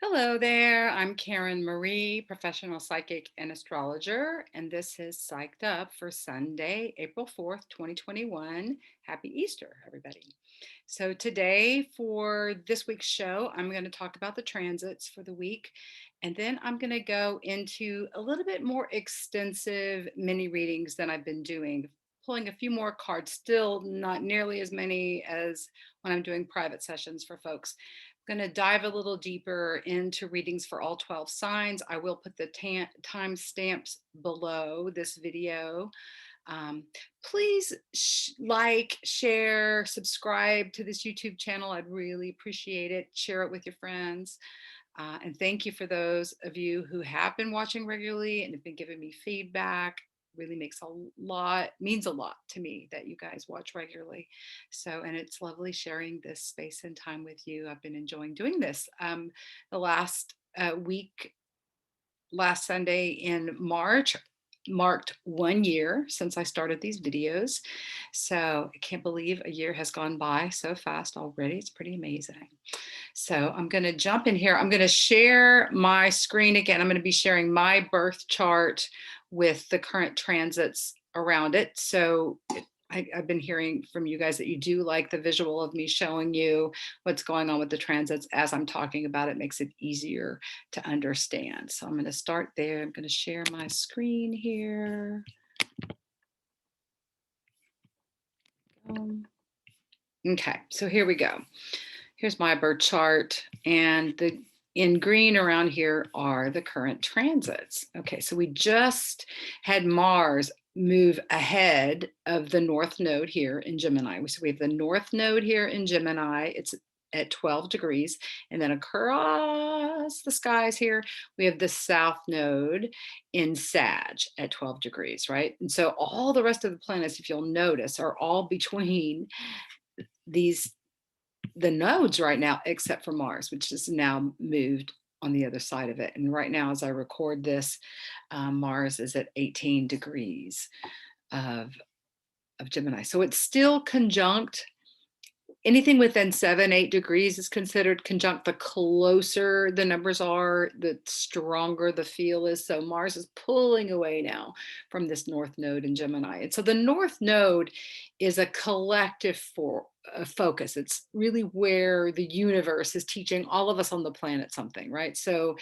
Hello there. I'm Karen Marie, professional psychic and astrologer, and this is Psyched Up for Sunday, April 4th, 2021. Happy Easter, everybody. So, today for this week's show, I'm going to talk about the transits for the week, and then I'm going to go into a little bit more extensive mini readings than I've been doing. Pulling a few more cards, still not nearly as many as when I'm doing private sessions for folks. Going to dive a little deeper into readings for all 12 signs. I will put the time stamps below this video. Um, Please like, share, subscribe to this YouTube channel. I'd really appreciate it. Share it with your friends. And thank you for those of you who have been watching regularly and have been giving me feedback. Really means a lot to me that you guys watch regularly. So, and it's lovely sharing this space and time with you. I've been enjoying doing this. The last week, last Sunday in March, marked 1 year since I started these videos. So I can't believe a year has gone by so fast already. It's pretty amazing. So I'm going to jump in here. I'm going to share my screen again. I'm going to be sharing my birth chart with the current transits around it. So I've been hearing from you guys that you do like the visual of me showing you what's going on with the transits as I'm talking about it. Makes it easier to understand. So I'm going to start there. I'm going to share my screen here. Okay, so here we go. Here's my birth chart, and in green around here are the current transits. Okay, so we just had Mars move ahead of the North Node here in Gemini. So we have the North Node here in Gemini. It's at 12 degrees. And then across the skies here, we have the South Node in Sag at 12 degrees, right? And so all the rest of the planets, if you'll notice, are all between the nodes right now, except for Mars, which is now moved on the other side of it. And right now, as I record this, Mars is at 18 degrees of Gemini. So it's still conjunct. Anything within 7-8 degrees is considered conjunct. The closer the numbers are, the stronger the feel is. So Mars is pulling away now from this North Node in Gemini. And so the North Node is a collective focus. It's really where the universe is teaching all of us on the planet something, right? So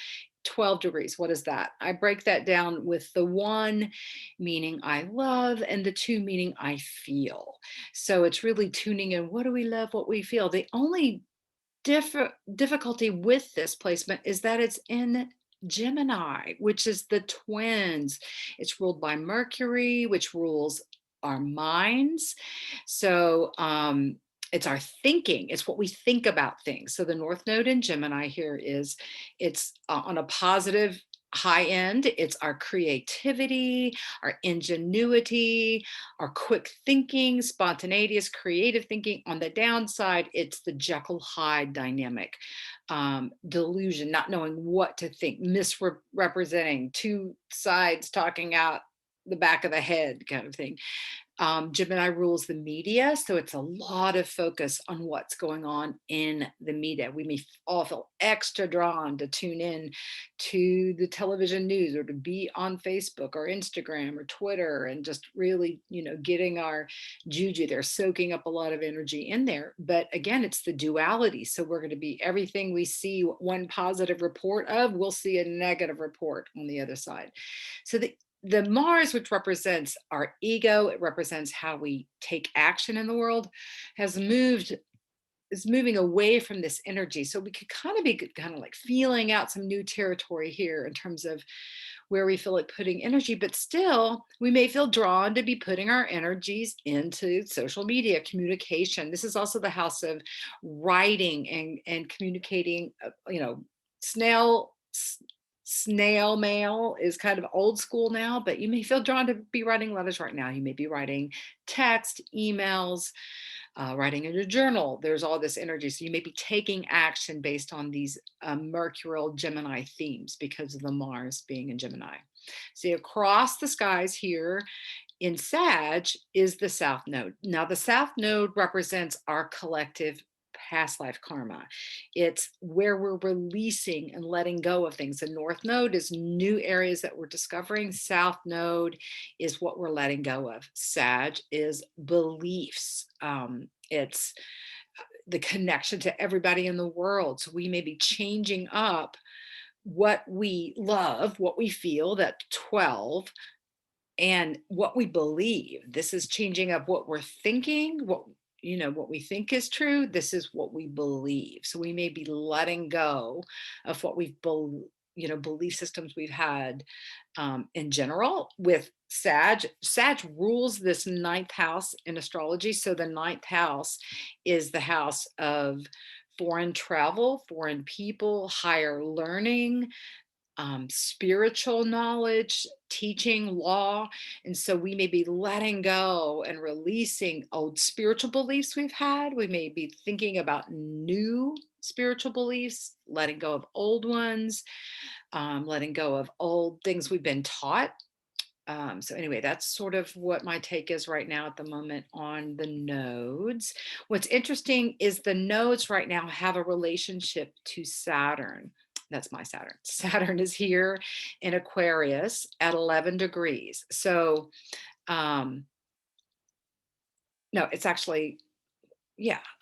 12 degrees, what is that? I break that down with the 1 meaning I love and the 2 meaning I feel. So it's really tuning in. What do we love? What we feel? The only difficulty with this placement is that it's in Gemini, which is the twins. It's ruled by Mercury, which rules our minds. So it's our thinking. It's what we think about things. So the North Node in Gemini here it's on a positive high end. It's our creativity, our ingenuity, our quick thinking, spontaneous, creative thinking. On the downside, it's the Jekyll Hyde dynamic, delusion, not knowing what to think, misrepresenting, two sides talking out the back of the head kind of thing. Gemini rules the media, so it's a lot of focus on what's going on in the media. We may all feel extra drawn to tune in to the television news or to be on Facebook or Instagram or Twitter and just really, getting our juju there, soaking up a lot of energy in there. But again, it's the duality. So we're going to be everything we see one positive report of, we'll see a negative report on the other side. So the Mars, which represents our ego, it represents how we take action in the world, is moving away from this energy. So we could kind of like feeling out some new territory here in terms of where we feel like putting energy, but still we may feel drawn to be putting our energies into social media communication. This is also the house of writing and communicating, snail mail is kind of old school now, but you may feel drawn to be writing letters right now. You may be writing text, emails, writing in a journal. There's all this energy. So you may be taking action based on these Mercurial Gemini themes because of the Mars being in Gemini. See, across the skies here in Sag is the South Node. Now, the South Node represents our collective past life karma. It's where we're releasing and letting go of things. The North Node is new areas that we're discovering. South Node is what we're letting go of. Sag is beliefs. It's the connection to everybody in the world. So we may be changing up what we love, what we feel, that 12, and what we believe. This is changing up what we're thinking, what we think is true. This is what we believe. So we may be letting go of what we've belief systems we've had in general. With Sag rules this ninth house in astrology. So the ninth house is the house of foreign travel, foreign people, higher learning, spiritual knowledge, teaching, law. And so we may be letting go and releasing old spiritual beliefs we've had. We may be thinking about new spiritual beliefs, letting go of old ones, letting go of old things we've been taught. So anyway, that's sort of what my take is right now at the moment on the nodes. What's interesting is the nodes right now have a relationship to Saturn. That's my Saturn. Saturn is here in Aquarius at 11 degrees. So, no, it's actually,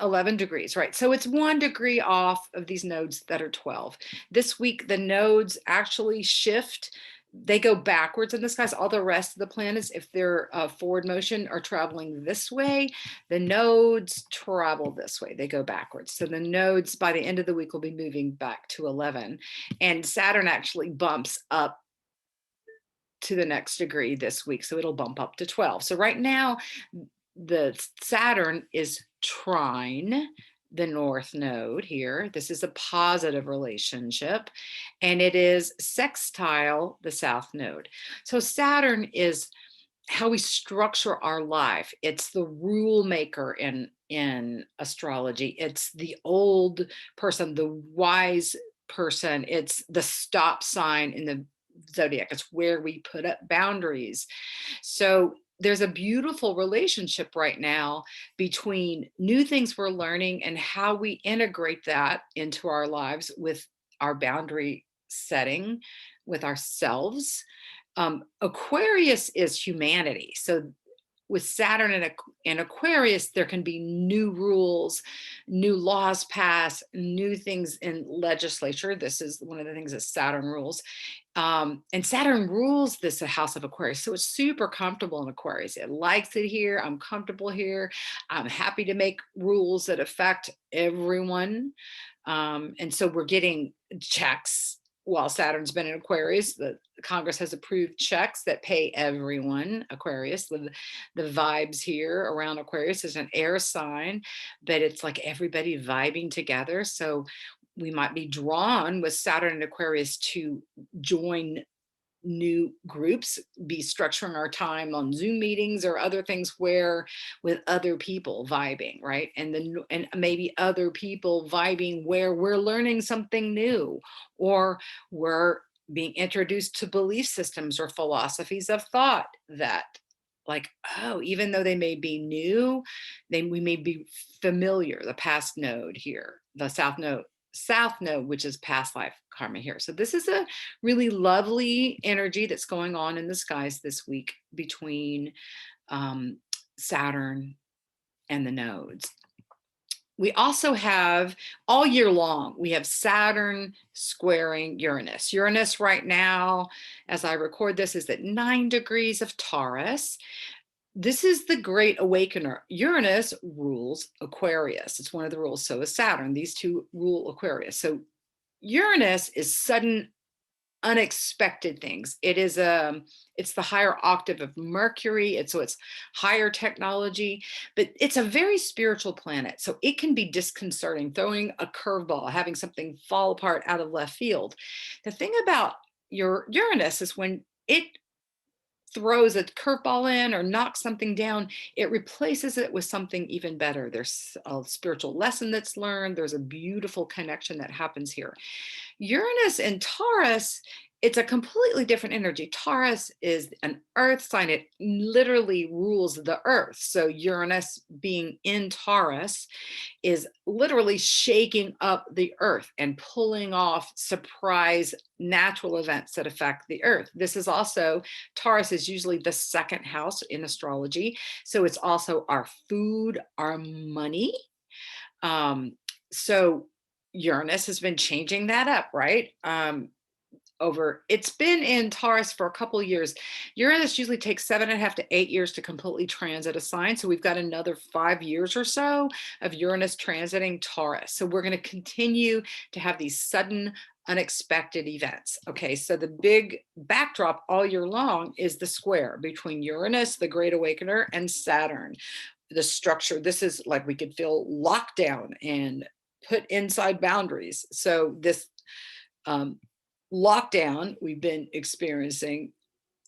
11 degrees, right? So it's 1 degree off of these nodes that are 12. This week, the nodes actually shift. They go backwards in the skies. All the rest of the planets, if they're forward motion, are traveling this way. The nodes travel this way. They go backwards. So the nodes by the end of the week will be moving back to 11. And Saturn actually bumps up to the next degree this week. So it'll bump up to 12. So right now, the Saturn is trine the North Node here. This is a positive relationship, and it is sextile the South Node. So Saturn is how we structure our life. It's the rule maker in astrology. It's the old person, the wise person. It's the stop sign in the zodiac. It's where we put up boundaries. So there's a beautiful relationship right now between new things we're learning and how we integrate that into our lives with our boundary setting with ourselves. Aquarius is humanity. So with Saturn and Aquarius, there can be new rules, new laws passed, new things in legislature. This is one of the things that Saturn rules. And Saturn rules this house of Aquarius. So it's super comfortable in Aquarius. It likes it here. I'm comfortable here. I'm happy to make rules that affect everyone. And so we're getting checks while Saturn's been in Aquarius. The Congress has approved checks that pay everyone. Aquarius, the vibes here around Aquarius is an air sign, but it's like everybody vibing together. So we might be drawn with Saturn and Aquarius to join new groups, be structuring our time on Zoom meetings or other things where with other people vibing, right? And maybe other people vibing where we're learning something new, or we're being introduced to belief systems or philosophies of thought that, like, oh, even though they may be new, we may be familiar. The past node here, the South node, which is past life karma here. So this is a really lovely energy that's going on in the skies this week between Saturn and the nodes. We also have all year long, we have Saturn squaring Uranus. Uranus right now, as I record this, is at 9 degrees of Taurus. This is the great awakener. Uranus rules Aquarius. It's one of the rules. So is Saturn. These two rule Aquarius. So Uranus is sudden, unexpected things. It's the higher octave of Mercury. It's higher technology, but it's a very spiritual planet. So it can be disconcerting, throwing a curveball, having something fall apart out of left field. The thing about your Uranus is when it throws a curveball in or knocks something down, it replaces it with something even better. There's a spiritual lesson that's learned. There's a beautiful connection that happens here. Uranus and Taurus, it's a completely different energy. Taurus is an earth sign. It literally rules the earth. So Uranus being in Taurus is literally shaking up the earth and pulling off surprise natural events that affect the earth. This is also, Taurus is usually the second house in astrology. So it's also our food, our money. So Uranus has been changing that up, right? It's been in Taurus for a couple of years. Uranus usually takes 7.5 to 8 years to completely transit a sign. So we've got another 5 years or so of Uranus transiting Taurus. So we're going to continue to have these sudden, unexpected events. Okay, so the big backdrop all year long is the square between Uranus, the Great Awakener, and Saturn. The structure, this is like we could feel locked down and put inside boundaries. So this lockdown we've been experiencing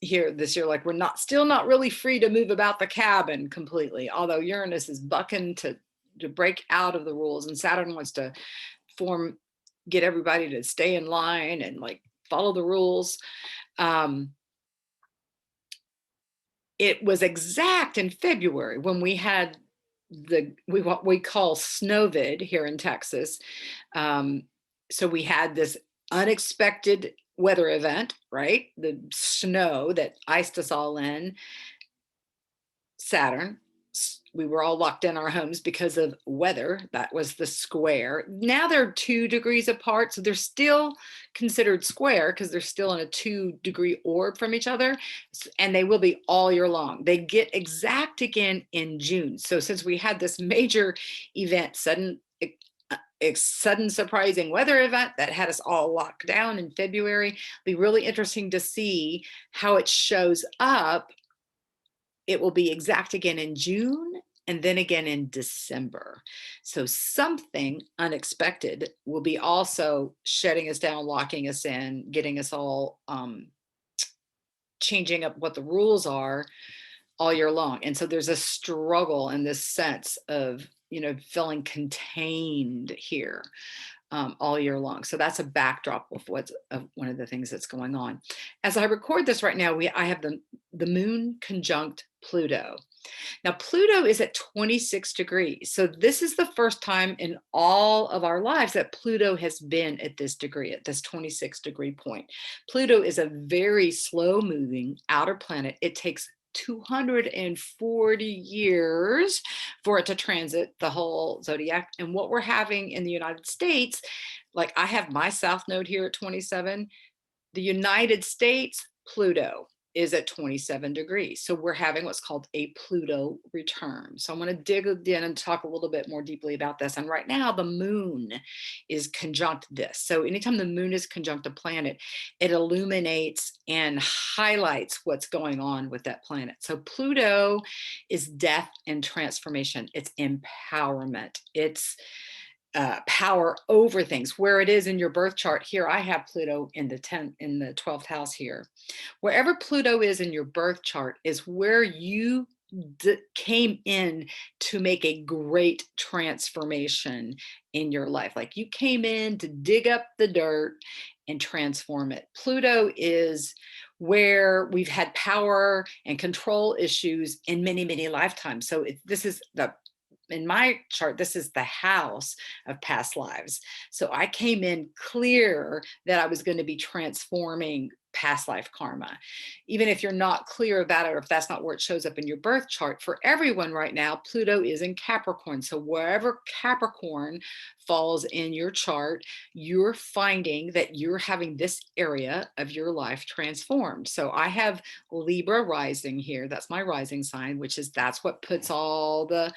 here this year, like we're still not really free to move about the cabin completely, although Uranus is bucking to break out of the rules, and Saturn wants to get everybody to stay in line and like follow the rules. It was exact in February when we had what we call snowvid here in Texas. So we had this unexpected weather event, right? The snow that iced us all in. Saturn, we were all locked in our homes because of weather. That was the square. Now they're 2 degrees apart, so they're still considered square because they're still in a 2-degree orb from each other, and they will be all year long. They get exact again in June. So since we had this major event, sudden surprising weather event that had us all locked down in February, it'll be really interesting to see how it shows up. It will be exact again in June and then again in December. So something unexpected will be also shutting us down, locking us in, getting us all changing up what the rules are all year long. And so there's a struggle in this sense of, feeling contained here all year long. So that's a backdrop of one of the things that's going on. As I record this right now, I have the moon conjunct Pluto. Now, Pluto is at 26 degrees. So this is the first time in all of our lives that Pluto has been at this degree, at this 26-degree point. Pluto is a very slow-moving outer planet. It takes 240 years for it to transit the whole zodiac. And what we're having in the United States, like I have my South Node here at 27, the United States, Pluto is at 27 degrees. So we're having what's called a Pluto return. So I'm going to dig in and talk a little bit more deeply about this. And right now the moon is conjunct this. So anytime the moon is conjunct a planet, it illuminates and highlights what's going on with that planet. So Pluto is death and transformation. It's empowerment. It's power over things. Where it is in your birth chart here, I have Pluto in the 12th house here. Wherever Pluto is in your birth chart is where you came in to make a great transformation in your life. Like you came in to dig up the dirt and transform it. Pluto is where we've had power and control issues in many, many lifetimes. So this is in my chart, this is the house of past lives. So I came in clear that I was going to be transforming past life karma. Even if you're not clear about it, or if that's not where it shows up in your birth chart, for everyone right now, Pluto is in Capricorn. So wherever Capricorn falls in your chart, you're finding that you're having this area of your life transformed. So I have Libra rising here. That's my rising sign, that's what puts all the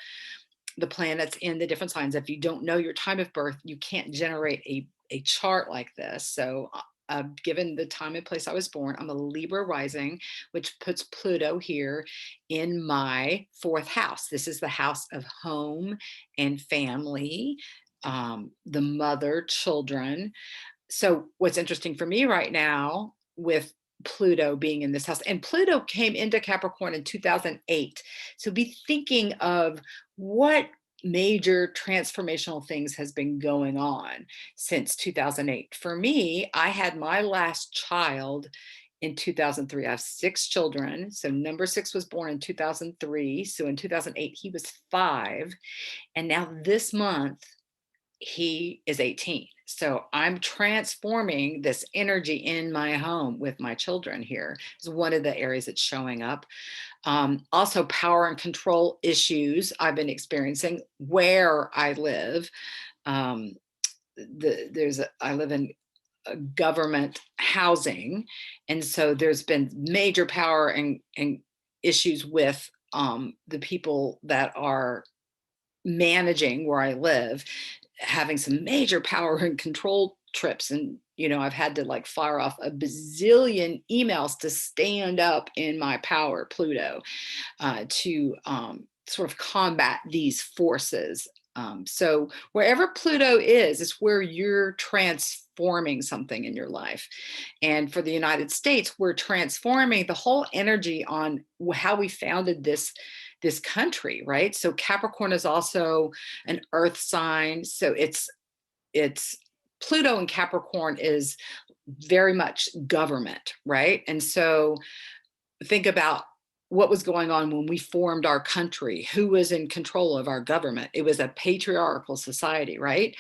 planets in the different signs. If you don't know your time of birth, you can't generate a chart like this. So given the time and place I was born, I'm a Libra rising, which puts Pluto here in my 4th house. This is the house of home and family, the mother, children. So what's interesting for me right now with Pluto being in this house, and Pluto came into Capricorn in 2008. So be thinking of what major transformational things has been going on since 2008. For me, I had my last child in 2003. I have 6 children. So number 6 was born in 2003. So in 2008, he was 5. And now this month, he is 18. So I'm transforming this energy in my home with my children here. Is one of the areas that's showing up. Also, power and control issues I've been experiencing where I live. Um, I live in government housing, and so there's been major power and issues with the people that are managing where I live, having some major power and control trips. And, I've had to like fire off a bazillion emails to stand up in my power, Pluto, to sort of combat these forces. So wherever Pluto is, it's where you're transforming something in your life. And for the United States, we're transforming the whole energy on how we founded this country, right? So Capricorn is also an earth sign. So it's Pluto in Capricorn is very much government, right? And so think about what was going on when we formed our country. Who was in control of our government? It was a patriarchal society, right?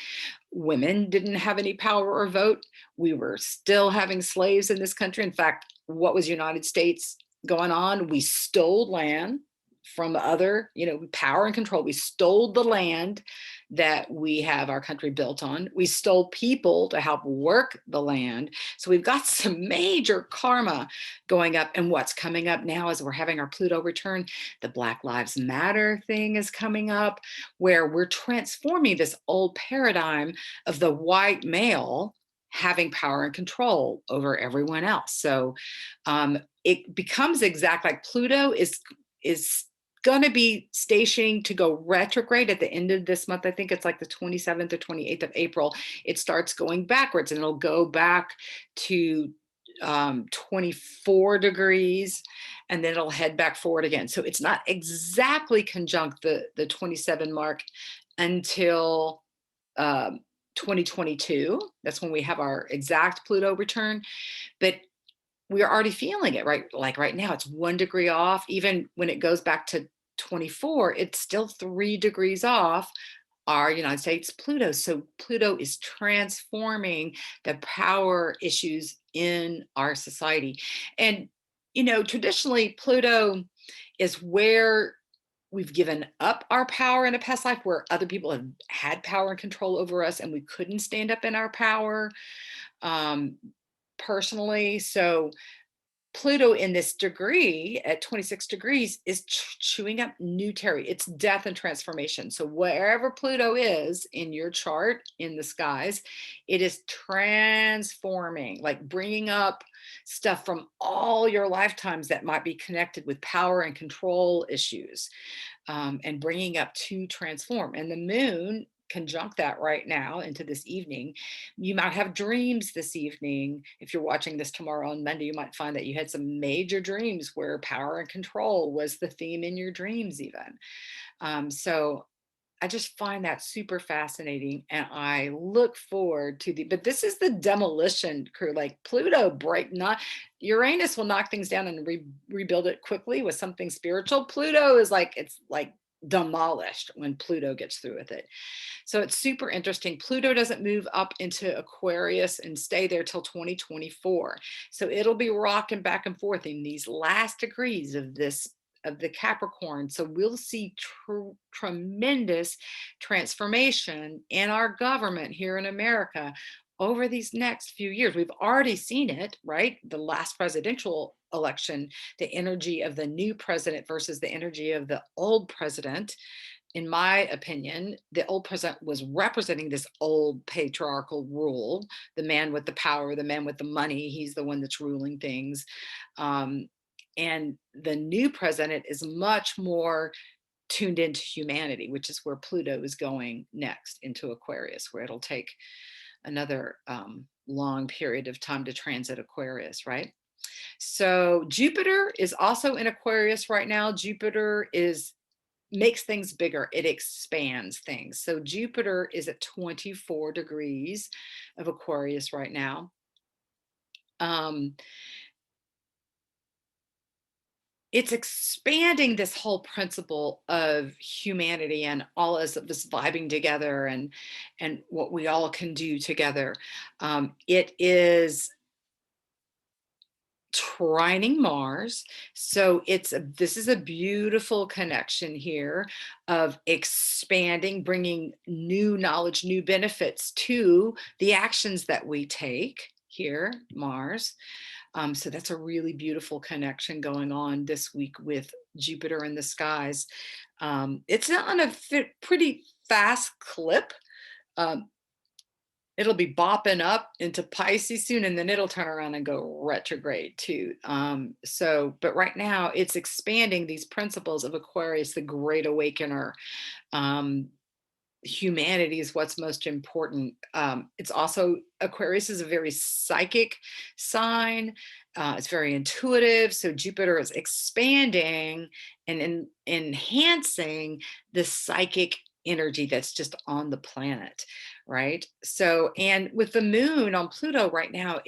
Women didn't have any power or vote. We were still having slaves in this country. In fact, what was United States going on? We stole land from other, power and control. We stole the land that we have our country built on. We stole people to help work the land. So we've got some major karma going up. And what's coming up now as we're having our Pluto return, the Black Lives Matter thing is coming up, where we're transforming this old paradigm of the white male having power and control over everyone else. So it becomes exact like Pluto is going to be stationing to go retrograde at the end of this month. I think it's like the 27th or 28th of April. It starts going backwards, and it'll go back to 24 degrees, and then it'll head back forward again. So it's not exactly conjunct the 27 mark until 2022. That's when we have our exact Pluto return. But we're already feeling it, right? Like right now, it's 1 degree off. Even when it goes back to 24, it's still 3 degrees off our United States Pluto. So Pluto is transforming the power issues in our society. And, traditionally, Pluto is where we've given up our power in a past life, where other people have had power and control over us, and we couldn't stand up in our power personally. So Pluto in this degree at 26 degrees is chewing up new territory. It's death and transformation. So wherever Pluto is in your chart in the skies, it is transforming, like bringing up stuff from all your lifetimes that might be connected with power and control issues, and bringing up to transform. And the moon conjunct that right now into this evening. You might have dreams this evening. If you're watching this tomorrow on Monday, you might find that you had some major dreams where power and control was the theme in your dreams even. So I just find that super fascinating, and I look forward to but this is the demolition crew. Like Pluto Uranus will knock things down and rebuild it quickly with something spiritual. Pluto is it's like demolished when Pluto gets through with it. So it's super interesting. Pluto doesn't move up into Aquarius and stay there till 2024. So it'll be rocking back and forth in these last degrees of the Capricorn. So we'll see tremendous transformation in our government here in America over these next few years. We've already seen it, right? The last presidential election, the energy of the new president versus the energy of the old president. In my opinion, the old president was representing this old patriarchal rule, the man with the power, the man with the money, he's the one that's ruling things. And the new president is much more tuned into humanity, which is where Pluto is going next, into Aquarius, where it'll take another long period of time to transit Aquarius, right? So Jupiter is also in Aquarius right now. Jupiter is makes things bigger. It expands things. So Jupiter is at 24 degrees of Aquarius right now. Um, it's expanding this whole principle of humanity and all of us vibing together and what we all can do together. It is trining Mars. So this is a beautiful connection here of expanding, bringing new knowledge, new benefits to the actions that we take here, Mars. So that's a really beautiful connection going on this week with Jupiter in the skies. It's on a pretty fast clip. Um, It'll be bopping up into Pisces soon, and then it'll turn around and go retrograde too. But right now it's expanding these principles of Aquarius, the great awakener. Um, Humanity is what's most important. It's also, Aquarius is a very psychic sign. It's very intuitive. So Jupiter is expanding and enhancing the psychic energy that's just on the planet, right? So, and with the moon on Pluto right now,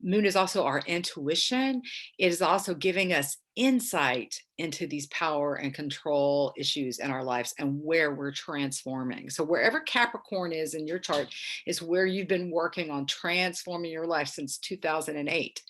moon is also our intuition. It is also giving us insight into these power and control issues in our lives and where we're transforming. So wherever Capricorn is in your chart is where you've been working on transforming your life since 2008.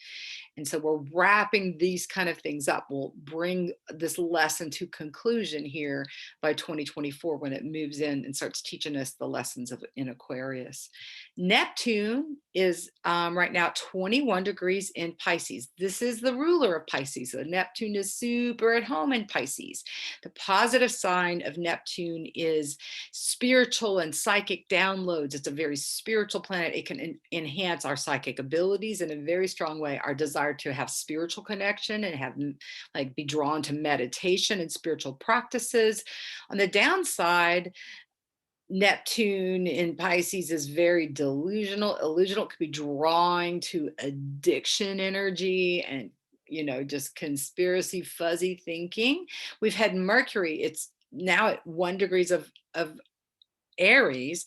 And so we're wrapping these kind of things up. We'll bring this lesson to conclusion here by 2024 when it moves in and starts teaching us the lessons of in Aquarius. Neptune is right now 21 degrees in Pisces. This is the ruler of Pisces. So Neptune is super at home in Pisces. The positive sign of Neptune is spiritual and psychic downloads. It's a very spiritual planet. It can enhance our psychic abilities in a very strong way. Our desire to have spiritual connection and have be drawn to meditation and spiritual practices. On the downside, Neptune in Pisces is very delusional. Illusional could be drawing to addiction energy and just conspiracy fuzzy thinking. We've had Mercury, it's now at 1 degrees of Aries.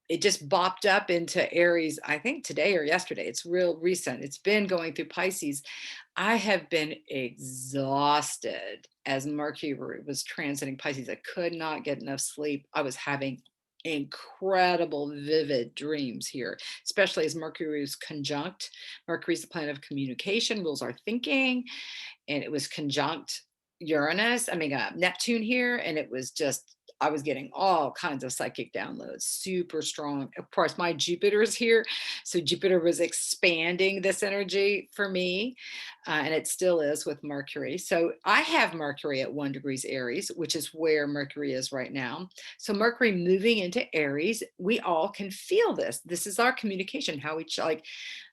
It just bopped up into Aries, I think today or yesterday. It's real recent. It's been going through Pisces. I have been exhausted as Mercury was transiting Pisces. I could not get enough sleep. I was having incredible, vivid dreams here, especially as Mercury was conjunct. Mercury's the planet of communication, rules our thinking, and it was conjunct Neptune here, and it was just, I was getting all kinds of psychic downloads, super strong. Of course, my Jupiter is here. So Jupiter was expanding this energy for me, and it still is with Mercury. So I have Mercury at 1 degrees Aries, which is where Mercury is right now. So Mercury moving into Aries, we all can feel this. This is our communication, how we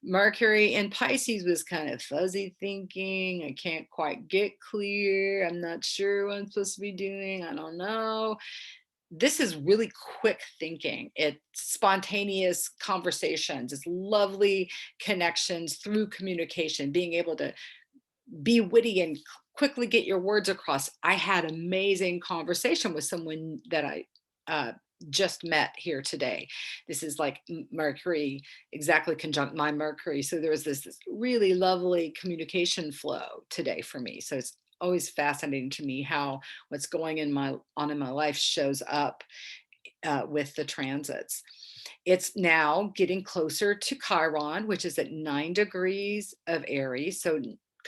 Mercury in Pisces was kind of fuzzy thinking. I can't quite get clear. I'm not sure what I'm supposed to be doing. I don't know. This is really quick thinking. It's spontaneous conversations. It's lovely connections through communication, being able to be witty and quickly get your words across. I had amazing conversation with someone that I just met here today. This is like Mercury exactly conjunct my Mercury. So there was this really lovely communication flow today for me. So it's always fascinating to me how what's going on in my life shows up with the transits. It's now getting closer to Chiron, which is at 9 degrees of Aries. So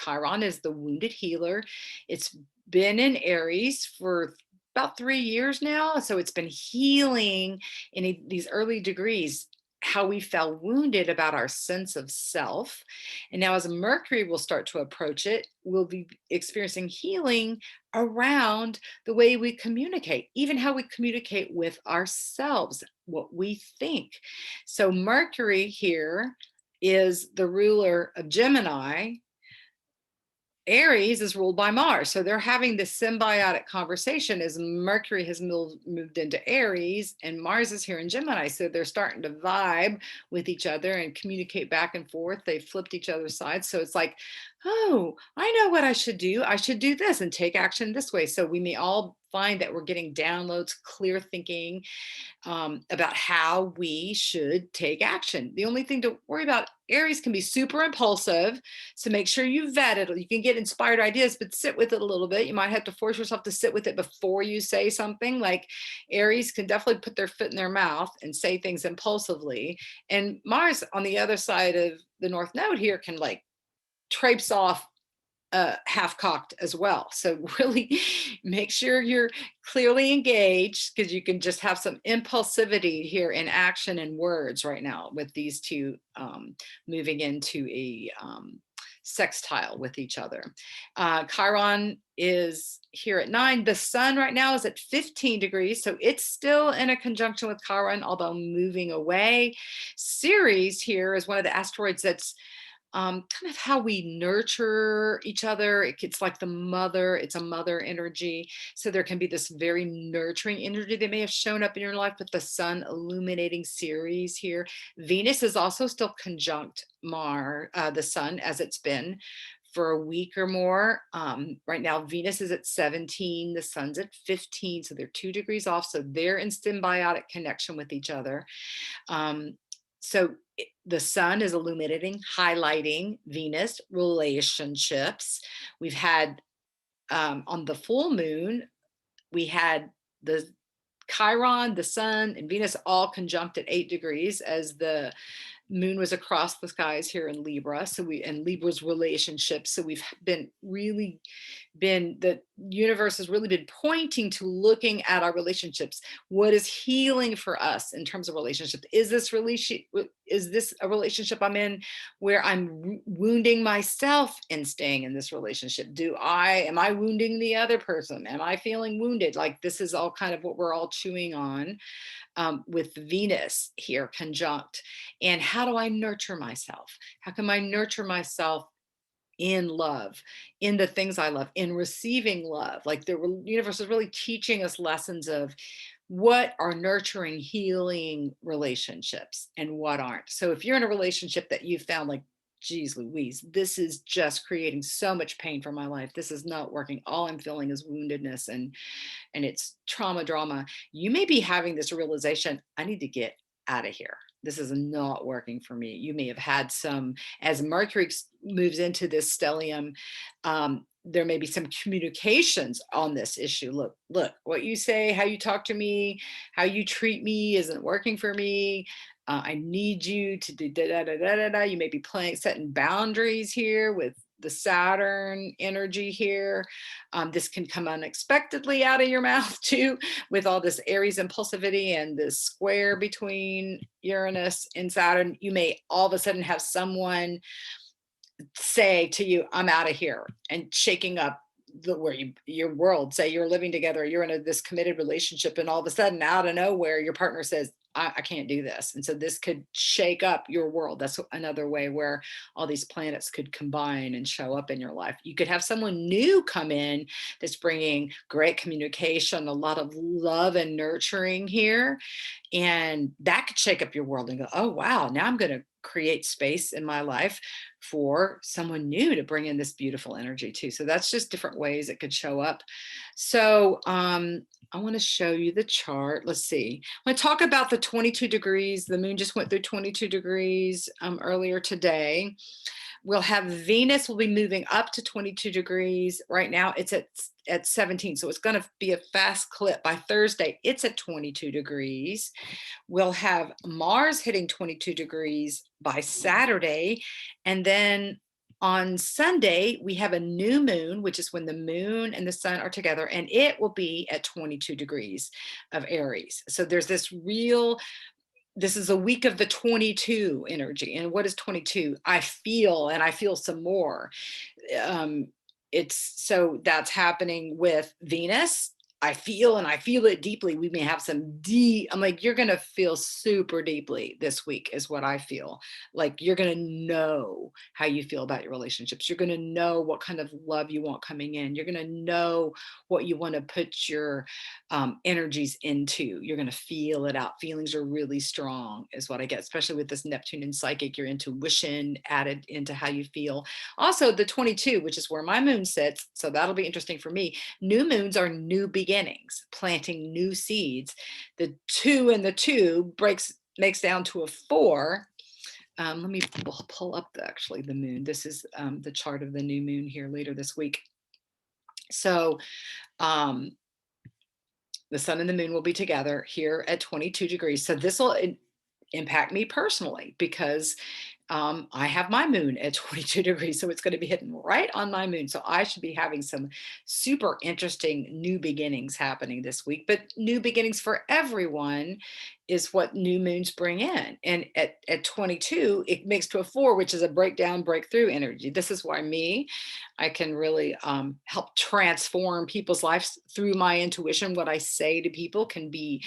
Chiron is the wounded healer. It's been in Aries for about 3 years now. So it's been healing in these early degrees how we felt wounded about our sense of self. And now as Mercury will start to approach it, we'll be experiencing healing around the way we communicate, even how we communicate with ourselves, what we think. So Mercury here is the ruler of Gemini. Aries is ruled by Mars. So they're having this symbiotic conversation as Mercury has moved into Aries and Mars is here in Gemini. So they're starting to vibe with each other and communicate back and forth. They flipped each other's sides. So it's like, oh, I know what I should do. I should do this and take action this way. So we may all find that we're getting downloads, clear thinking, about how we should take action. The only thing to worry about, Aries can be super impulsive. So make sure you vet it. You can get inspired ideas, but sit with it a little bit. You might have to force yourself to sit with it before you say something. Like Aries can definitely put their foot in their mouth and say things impulsively. And Mars on the other side of the North Node here can like traipse off half cocked as well. So really make sure you're clearly engaged, because you can just have some impulsivity here in action and words right now with these two moving into a sextile with each other. Chiron is here at 9. The sun right now is at 15 degrees. So it's still in a conjunction with Chiron, although moving away. Ceres here is one of the asteroids that's kind of how we nurture each other. It's like the mother, it's a mother energy. So there can be this very nurturing energy that may have shown up in your life with the sun illuminating Ceres here. Venus is also still conjunct the sun, as it's been for a week or more. Right now, Venus is at 17, the sun's at 15. So they're 2 degrees off. So they're in symbiotic connection with each other. So the sun is illuminating, highlighting Venus relationships. We've had on the full moon, we had the Chiron, the sun, and Venus all conjunct at 8 degrees as the moon was across the skies here in Libra. And Libra's relationships. So we've the universe has really been pointing to looking at our relationships. What is healing for us in terms of relationships? Is this a relationship I'm in where I'm wounding myself in staying in this relationship? Am I wounding the other person? Am I feeling wounded? Like, this is all kind of what we're all chewing on with Venus here conjunct. And how do I nurture myself? How can I nurture myself in love, in the things I love, in receiving love? Like, the universe is really teaching us lessons of what are nurturing, healing relationships and what aren't. So if you're in a relationship that you found like, geez Louise, this is just creating so much pain for my life, this is not working, all I'm feeling is woundedness and it's trauma drama, you may be having this realization, I need to get out of here. This is not working for me. You may have had some, as Mercury moves into this stellium, there may be some communications on this issue. Look, what you say, how you talk to me, how you treat me isn't working for me. I need you to do da da da da da da. You may be setting boundaries here with the Saturn energy here. This can come unexpectedly out of your mouth too, with all this Aries impulsivity and this square between Uranus and Saturn. You may all of a sudden have someone say to you, I'm out of here, and shaking up your world. Say you're living together, you're in this committed relationship, and all of a sudden out of nowhere your partner says, I can't do this. And so this could shake up your world. That's another way where all these planets could combine and show up in your life. You could have someone new come in that's bringing great communication, a lot of love and nurturing here. And that could shake up your world and go, oh, wow, now I'm going to create space in my life for someone new to bring in this beautiful energy too. So that's just different ways it could show up. So I want to show you the chart. Let's see. I want to talk about the 22 degrees. The moon just went through 22 degrees earlier today. We'll have Venus will be moving up to 22 degrees. Right now it's at 17. So it's going to be a fast clip. By Thursday, it's at 22 degrees. We'll have Mars hitting 22 degrees by Saturday. And then on Sunday, we have a new moon, which is when the moon and the sun are together, and it will be at 22 degrees of Aries. So there's this is a week of the 22 energy. And what is 22? I feel some more. So that's happening with Venus. I feel it deeply. We may have some I'm like, you're going to feel super deeply this week is what I feel. Like, you're going to know how you feel about your relationships. You're going to know what kind of love you want coming in. You're going to know what you want to put your energies into. You're going to feel it out. Feelings are really strong is what I get, especially with this Neptune and psychic, your intuition added into how you feel. Also the 22, which is where my moon sits. So that'll be interesting for me. New moons are new beginnings. beginnings, planting new seeds. The 2 and the 2 makes down to a 4. Let me pull up actually the moon. This is the chart of the new moon here later this week. So um, the sun and the moon will be together here at 22 degrees. So this will impact me personally because I have my moon at 22 degrees, so it's going to be hitting right on my moon. So I should be having some super interesting new beginnings happening this week. But new beginnings for everyone is what new moons bring in. And at 22, it makes to a 4, which is a breakdown, breakthrough energy. This is why I can really help transform people's lives through my intuition. What I say to people can be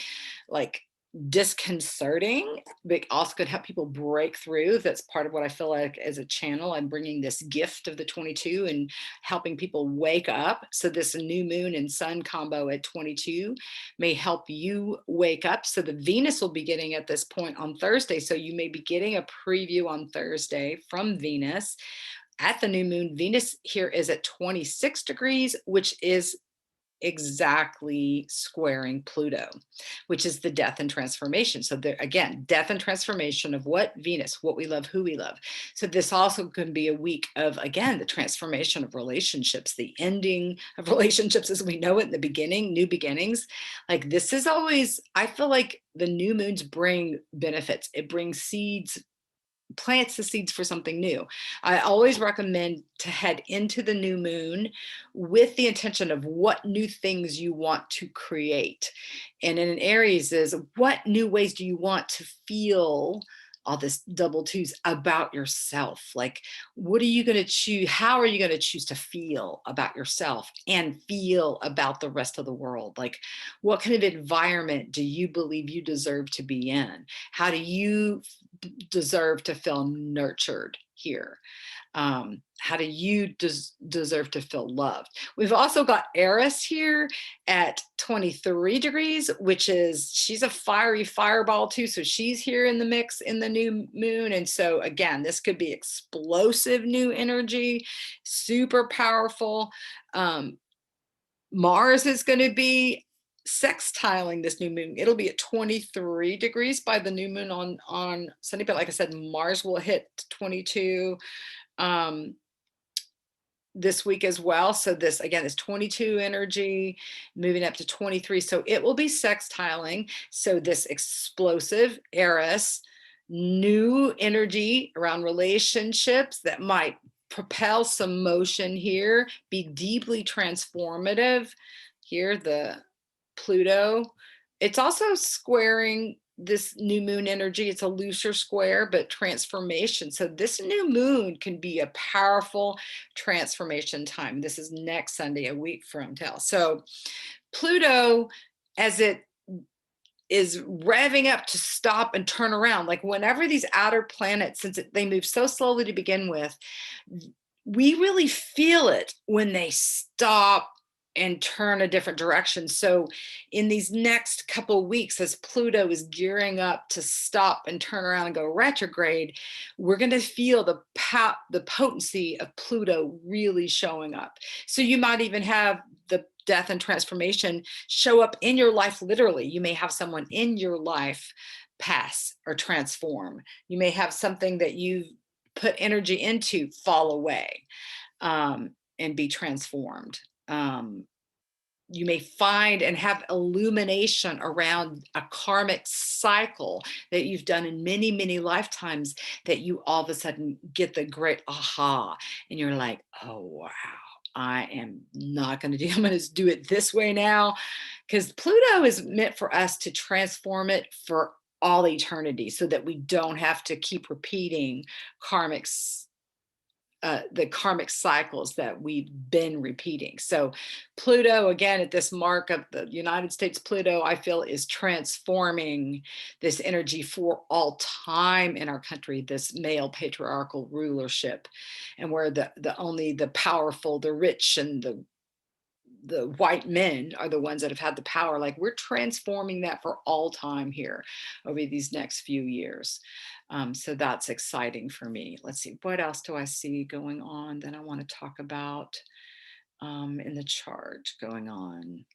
like disconcerting, but also could help people break through. That's part of what I feel like as a channel. I'm bringing this gift of the 22 and helping people wake up. So this new moon and sun combo at 22 may help you wake up. So the Venus will be getting at this point on Thursday. So you may be getting a preview on Thursday from Venus at the new moon. Venus here is at 26 degrees, which is exactly squaring Pluto, which is the death and transformation. So there again, death and transformation of what? Venus, what we love, who we love. So this also can be a week of, again, the transformation of relationships, the ending of relationships as we know it in the beginning, new beginnings. Like this is always, I feel like the new moons bring benefits. It brings seeds, plants the seeds for something new. I always recommend to head into the new moon with the intention of what new things you want to create. And in an Aries is what new ways do you want to feel, all this double twos, about yourself? Like, what are you going to choose? How are you going to choose to feel about yourself and feel about the rest of the world? Like, what kind of environment do you believe you deserve to be in? How do you deserve to feel nurtured here? How do you deserve to feel loved? We've also got Aries here at 23 degrees, which is, she's a fiery fireball too. So she's here in the mix in the new moon. And so again, this could be explosive new energy, super powerful. Mars is going to be sextiling this new moon. It'll be at 23 degrees by the new moon on Sunday. But like I said, Mars will hit 22 this week as well. So this again is 22 energy moving up to 23. So it will be sextiling. So this explosive Eris, new energy around relationships that might propel some motion here, be deeply transformative. Here, the Pluto. It's also squaring this new moon energy. It's a looser square, but transformation. So this new moon can be a powerful transformation time. This is next Sunday, a week from now. So Pluto, as it is revving up to stop and turn around, like whenever these outer planets, since they move so slowly to begin with, we really feel it when they stop and turn a different direction. So in these next couple of weeks, as Pluto is gearing up to stop and turn around and go retrograde, we're going to feel the potency of Pluto really showing up. So you might even have the death and transformation show up in your life. Literally, you may have someone in your life pass or transform. You may have something that you've put energy into fall away and be transformed. You may find and have illumination around a karmic cycle that you've done in many, many lifetimes, that you all of a sudden get the great aha, and you're like, oh, wow, I am not going to do, I'm going to do it this way now. Because Pluto is meant for us to transform it for all eternity so that we don't have to keep repeating the karmic cycles that we've been repeating. So Pluto, again, at this mark of the United States, Pluto, I feel, is transforming this energy for all time in our country, this male patriarchal rulership, and where only the powerful, the rich, and the white men are the ones that have had the power. Like, we're transforming that for all time here over these next few years. So that's exciting for me. Let's see, what else do I see going on that I want to talk about in the chart going on?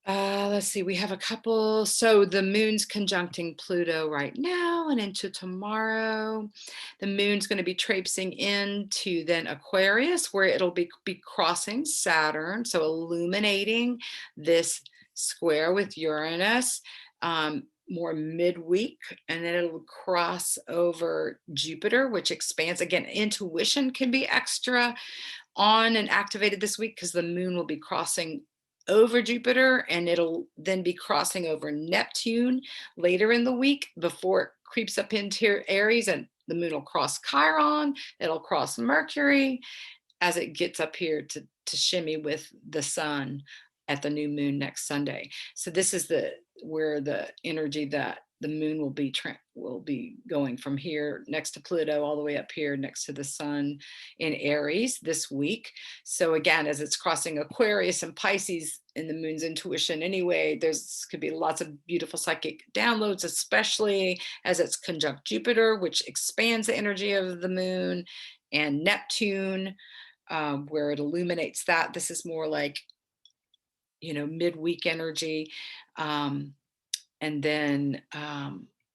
Let's see, we have a couple. So the moon's conjuncting Pluto right now and into tomorrow. The moon's going to be traipsing into then Aquarius, where it'll be crossing Saturn, so illuminating this square with Uranus more midweek, and then it'll cross over Jupiter, which expands. Again, intuition can be extra on and activated this week because the moon will be crossing over Jupiter, and it'll then be crossing over Neptune later in the week before it creeps up into Aries, and the moon will cross Chiron, it'll cross Mercury as it gets up here to shimmy with the sun at the new moon next Sunday. So this is where the energy that the moon will be going from here next to Pluto all the way up here next to the sun in Aries this week. So again, as it's crossing Aquarius and Pisces in the moon's intuition anyway, there's could be lots of beautiful psychic downloads, especially as it's conjunct Jupiter, which expands the energy of the moon, and Neptune, where it illuminates that. This is more like, midweek energy. And then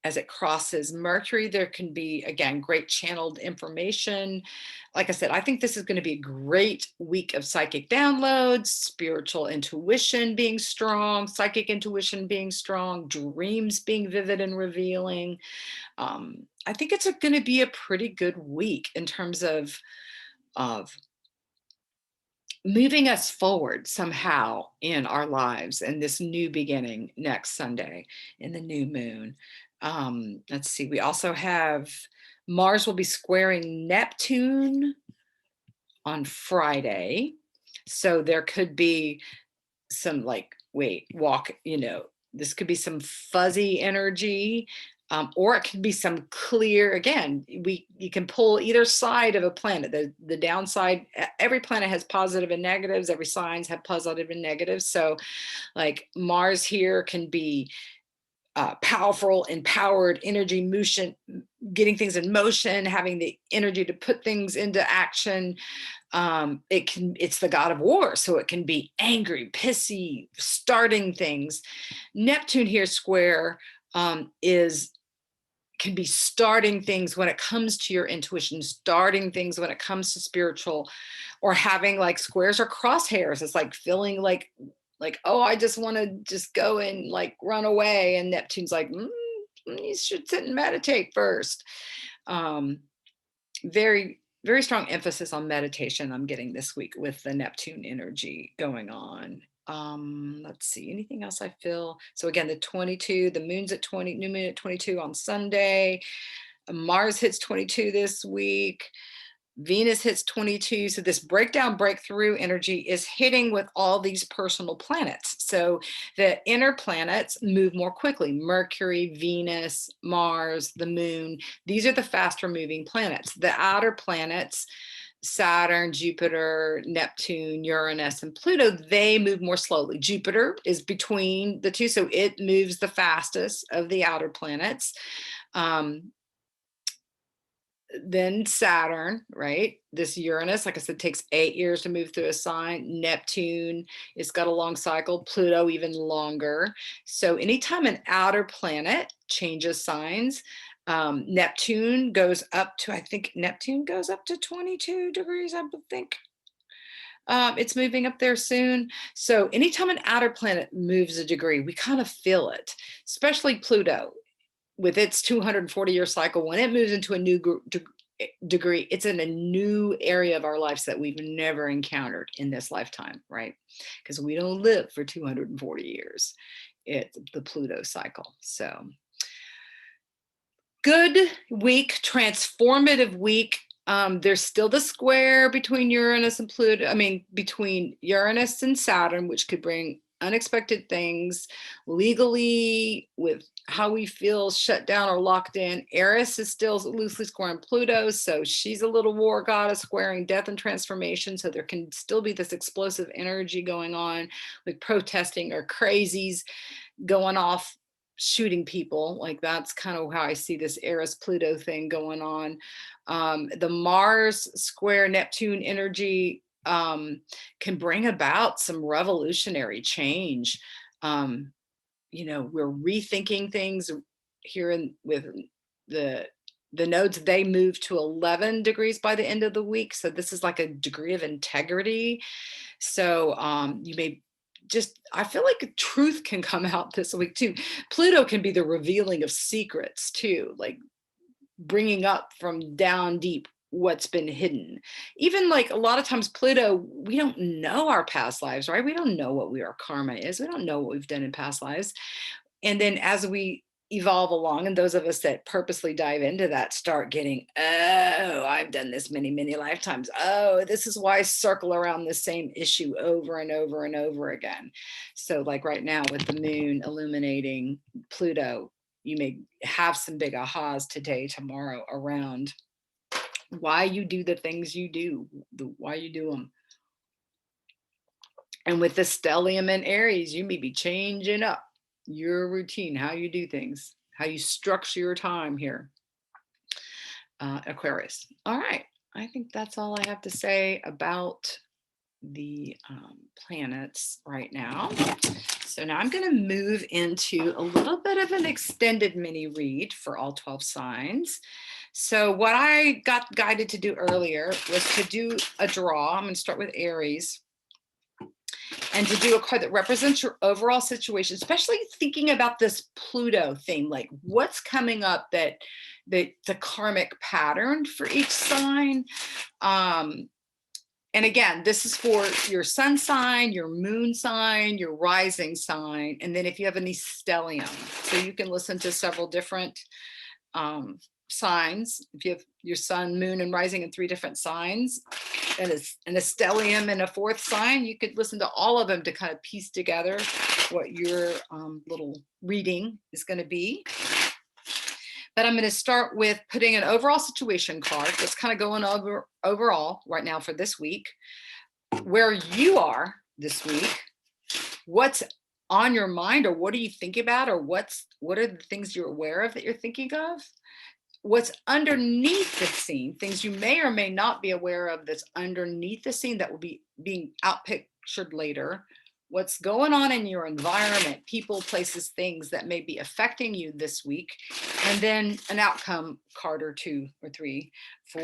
as it crosses Mercury, there can be, again, great channeled information. Like I said, I think this is going to be a great week of psychic downloads, spiritual intuition being strong, psychic intuition being strong, dreams being vivid and revealing. I think it's going to be a pretty good week in terms of moving us forward somehow in our lives and this new beginning next Sunday in the new moon. Let's see, we also have Mars will be squaring Neptune on Friday. So there could be some this could be some fuzzy energy, or it could be some clear. Again, you can pull either side of a planet. The downside, every planet has positive and negatives. Every signs have positive and negatives. So like Mars here can be powerful, empowered energy, motion, getting things in motion, having the energy to put things into action. It's the god of war, so it can be angry, pissy, starting things. Neptune here square can be starting things when it comes to your intuition, starting things when it comes to spiritual, or having like squares or crosshairs. It's like feeling like, oh, I just want to just go and like run away. And Neptune's like, you should sit and meditate first. Very, very strong emphasis on meditation I'm getting this week with the Neptune energy going on. Let's see, anything else I feel? So again, the 22, the moon's at 20, new moon at 22 on Sunday. Mars hits 22 this week. Venus hits 22. So this breakthrough energy is hitting with all these personal planets. So the inner planets move more quickly. Mercury, Venus, Mars, the moon. These are the faster moving planets. The outer planets, Saturn, Jupiter, Neptune, Uranus, and Pluto, they move more slowly. Jupiter is between the two, so it moves the fastest of the outer planets. Then Saturn, right? This Uranus, like I said, takes 8 years to move through a sign. Neptune, it's got a long cycle. Pluto, even longer. So anytime an outer planet changes signs, Neptune goes up to, I think Neptune goes up to 22 degrees, I think. It's moving up there soon. So anytime an outer planet moves a degree, we kind of feel it, especially Pluto with its 240-year cycle. When it moves into a new degree, it's in a new area of our lives that we've never encountered in this lifetime, right? Because we don't live for 240 years. It's the Pluto cycle. So good week, transformative week. There's still the square between Uranus and Pluto. Between Uranus and Saturn, which could bring unexpected things legally with how we feel shut down or locked in. Aries is still loosely squaring Pluto, so she's a little war goddess squaring death and transformation. So there can still be this explosive energy going on with protesting or crazies going off, shooting people. Like that's kind of how I see this Aries Pluto thing going on. The Mars square Neptune energy can bring about some revolutionary change. You know, we're rethinking things here with the nodes. They move to 11 degrees by the end of the week. So this is like a degree of integrity. So you may just, I feel like truth can come out this week too. Pluto can be the revealing of secrets too, like bringing up from down deep what's been hidden. Even like a lot of times Pluto, we don't know our past lives, right? We don't know what our karma is. We don't know what we've done in past lives. And then as we evolve along, and those of us that purposely dive into that start getting, oh, I've done this many, many lifetimes. Oh, this is why I circle around the same issue over and over and over again. So like right now with the moon illuminating Pluto, you may have some big ahas today, tomorrow around why you do the things you do, why you do them. And with the stellium in Aries, you may be changing up your routine, how you do things, how you structure your time here, Aquarius. All right, I think that's all I have to say about the planets right now. So now I'm going to move into a little bit of an extended mini read for all 12 signs. So what I got guided to do earlier was to do a draw. I'm going to start with Aries and to do a card that represents your overall situation, especially thinking about this Pluto theme, like what's coming up that the karmic pattern for each sign. And again, this is for your sun sign, your moon sign, your rising sign, and then if you have any stellium. So you can listen to several different signs. If you have your sun, moon, and rising in 3 different signs, and a stellium in a 4th sign, you could listen to all of them to kind of piece together what your little reading is going to be. But I'm going to start with putting an overall situation card that's kind of going over overall right now for this week, where you are this week, what's on your mind, or what do you think about, or what are the things you're aware of that you're thinking of, what's underneath the scene, things you may or may not be aware of that's underneath the scene that will be being outpictured later, what's going on in your environment, people, places, things that may be affecting you this week, and then an outcome card or 2 or 3 for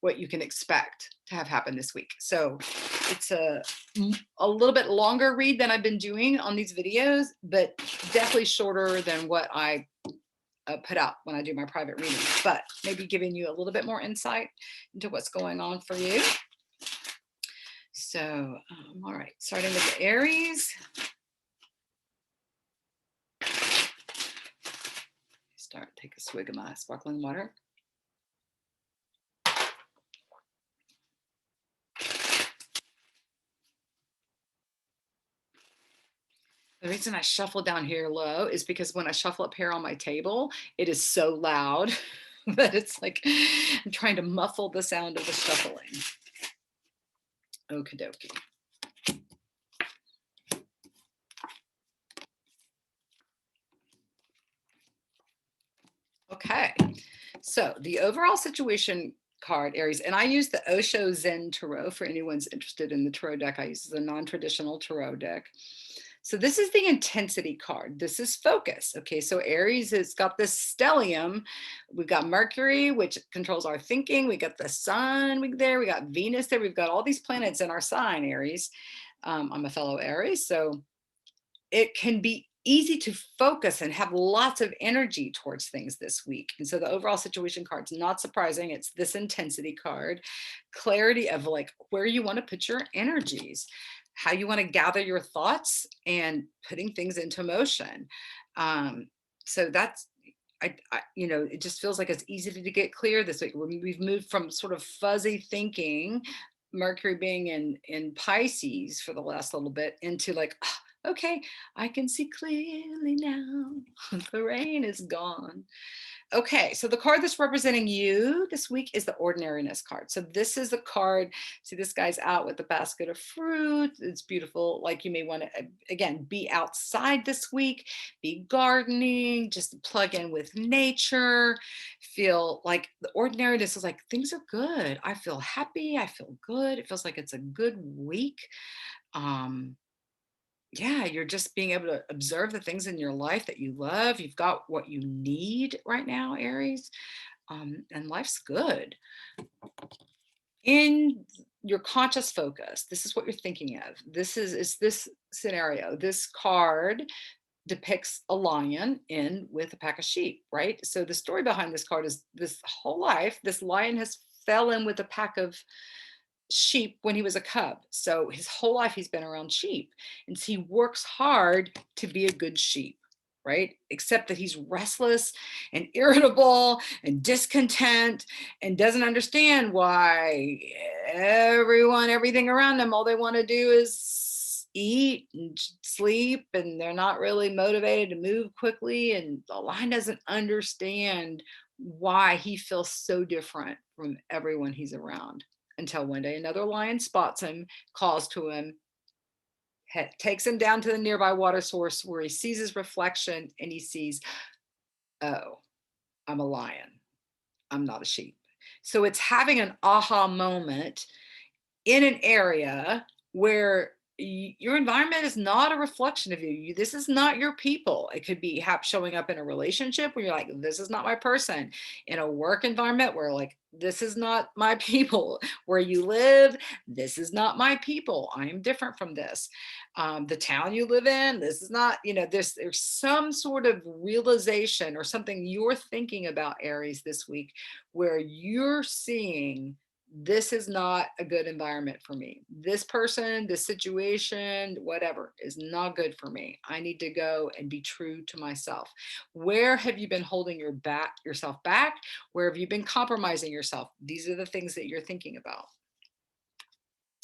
what you can expect to have happen this week. So it's a little bit longer read than I've been doing on these videos, but definitely shorter than what I put out when I do my private readings, but maybe giving you a little bit more insight into what's going on for you. So, all right, starting with the Aries. Take a swig of my sparkling water. The reason I shuffle down here low is because when I shuffle up here on my table, it is so loud that it's like I'm trying to muffle the sound of the shuffling. Okie dokie. Okay, so the overall situation card, Aries, and I use the Osho Zen Tarot for anyone's interested in the tarot deck. I use the non-traditional tarot deck. So this is the intensity card. This is focus. Okay, so Aries has got this stellium. We've got Mercury, which controls our thinking. We got the sun there. We got Venus there. We've got all these planets in our sign, Aries. I'm a fellow Aries, so it can be easy to focus and have lots of energy towards things this week. And so the overall situation card's not surprising. It's this intensity card, clarity of like where you want to put your energies, how you want to gather your thoughts and putting things into motion. So that's, you know, it just feels like it's easy to get clear this week. We've moved from sort of fuzzy thinking, Mercury being in Pisces for the last little bit, into like, okay, I can see clearly now. The rain is gone. Okay, so the card that's representing you this week is the ordinariness card. So this is the card, see this guy's out with a basket of fruit. It's beautiful. Like you may want to, again, be outside this week, be gardening, just plug in with nature, feel like the ordinariness is like, things are good. I feel happy. I feel good. It feels like it's a good week. yeah, you're just being able to observe the things in your life that you love. You've got what you need right now, Aries, and life's good. In your conscious focus, this is what you're thinking of. This is this scenario. This card depicts a lion in with a pack of sheep, right? So the story behind this card is this whole life, this lion has fell in with a pack of sheep when he was a cub. So his whole life he's been around sheep. And so he works hard to be a good sheep, right? Except that he's restless and irritable and discontent and doesn't understand why everything around him, all they want to do is eat and sleep, and they're not really motivated to move quickly. And the lion doesn't understand why he feels so different from everyone he's around, until one day another lion spots him, calls to him, takes him down to the nearby water source where he sees his reflection and he sees, oh, I'm a lion. I'm not a sheep. So it's having an aha moment in an area where your environment is not a reflection of you. This is not your people. It could be showing up in a relationship where you're like, this is not my person. In a work environment where like, this is not my people. Where you live, this is not my people. I am different from this. The town you live in, this is not, there's some sort of realization or something you're thinking about, Aries, this week, where you're seeing, this is not a good environment for me. This person, this situation, whatever, is not good for me. I need to go and be true to myself. Where have you been holding yourself back? Where have you been compromising yourself? These are the things that you're thinking about.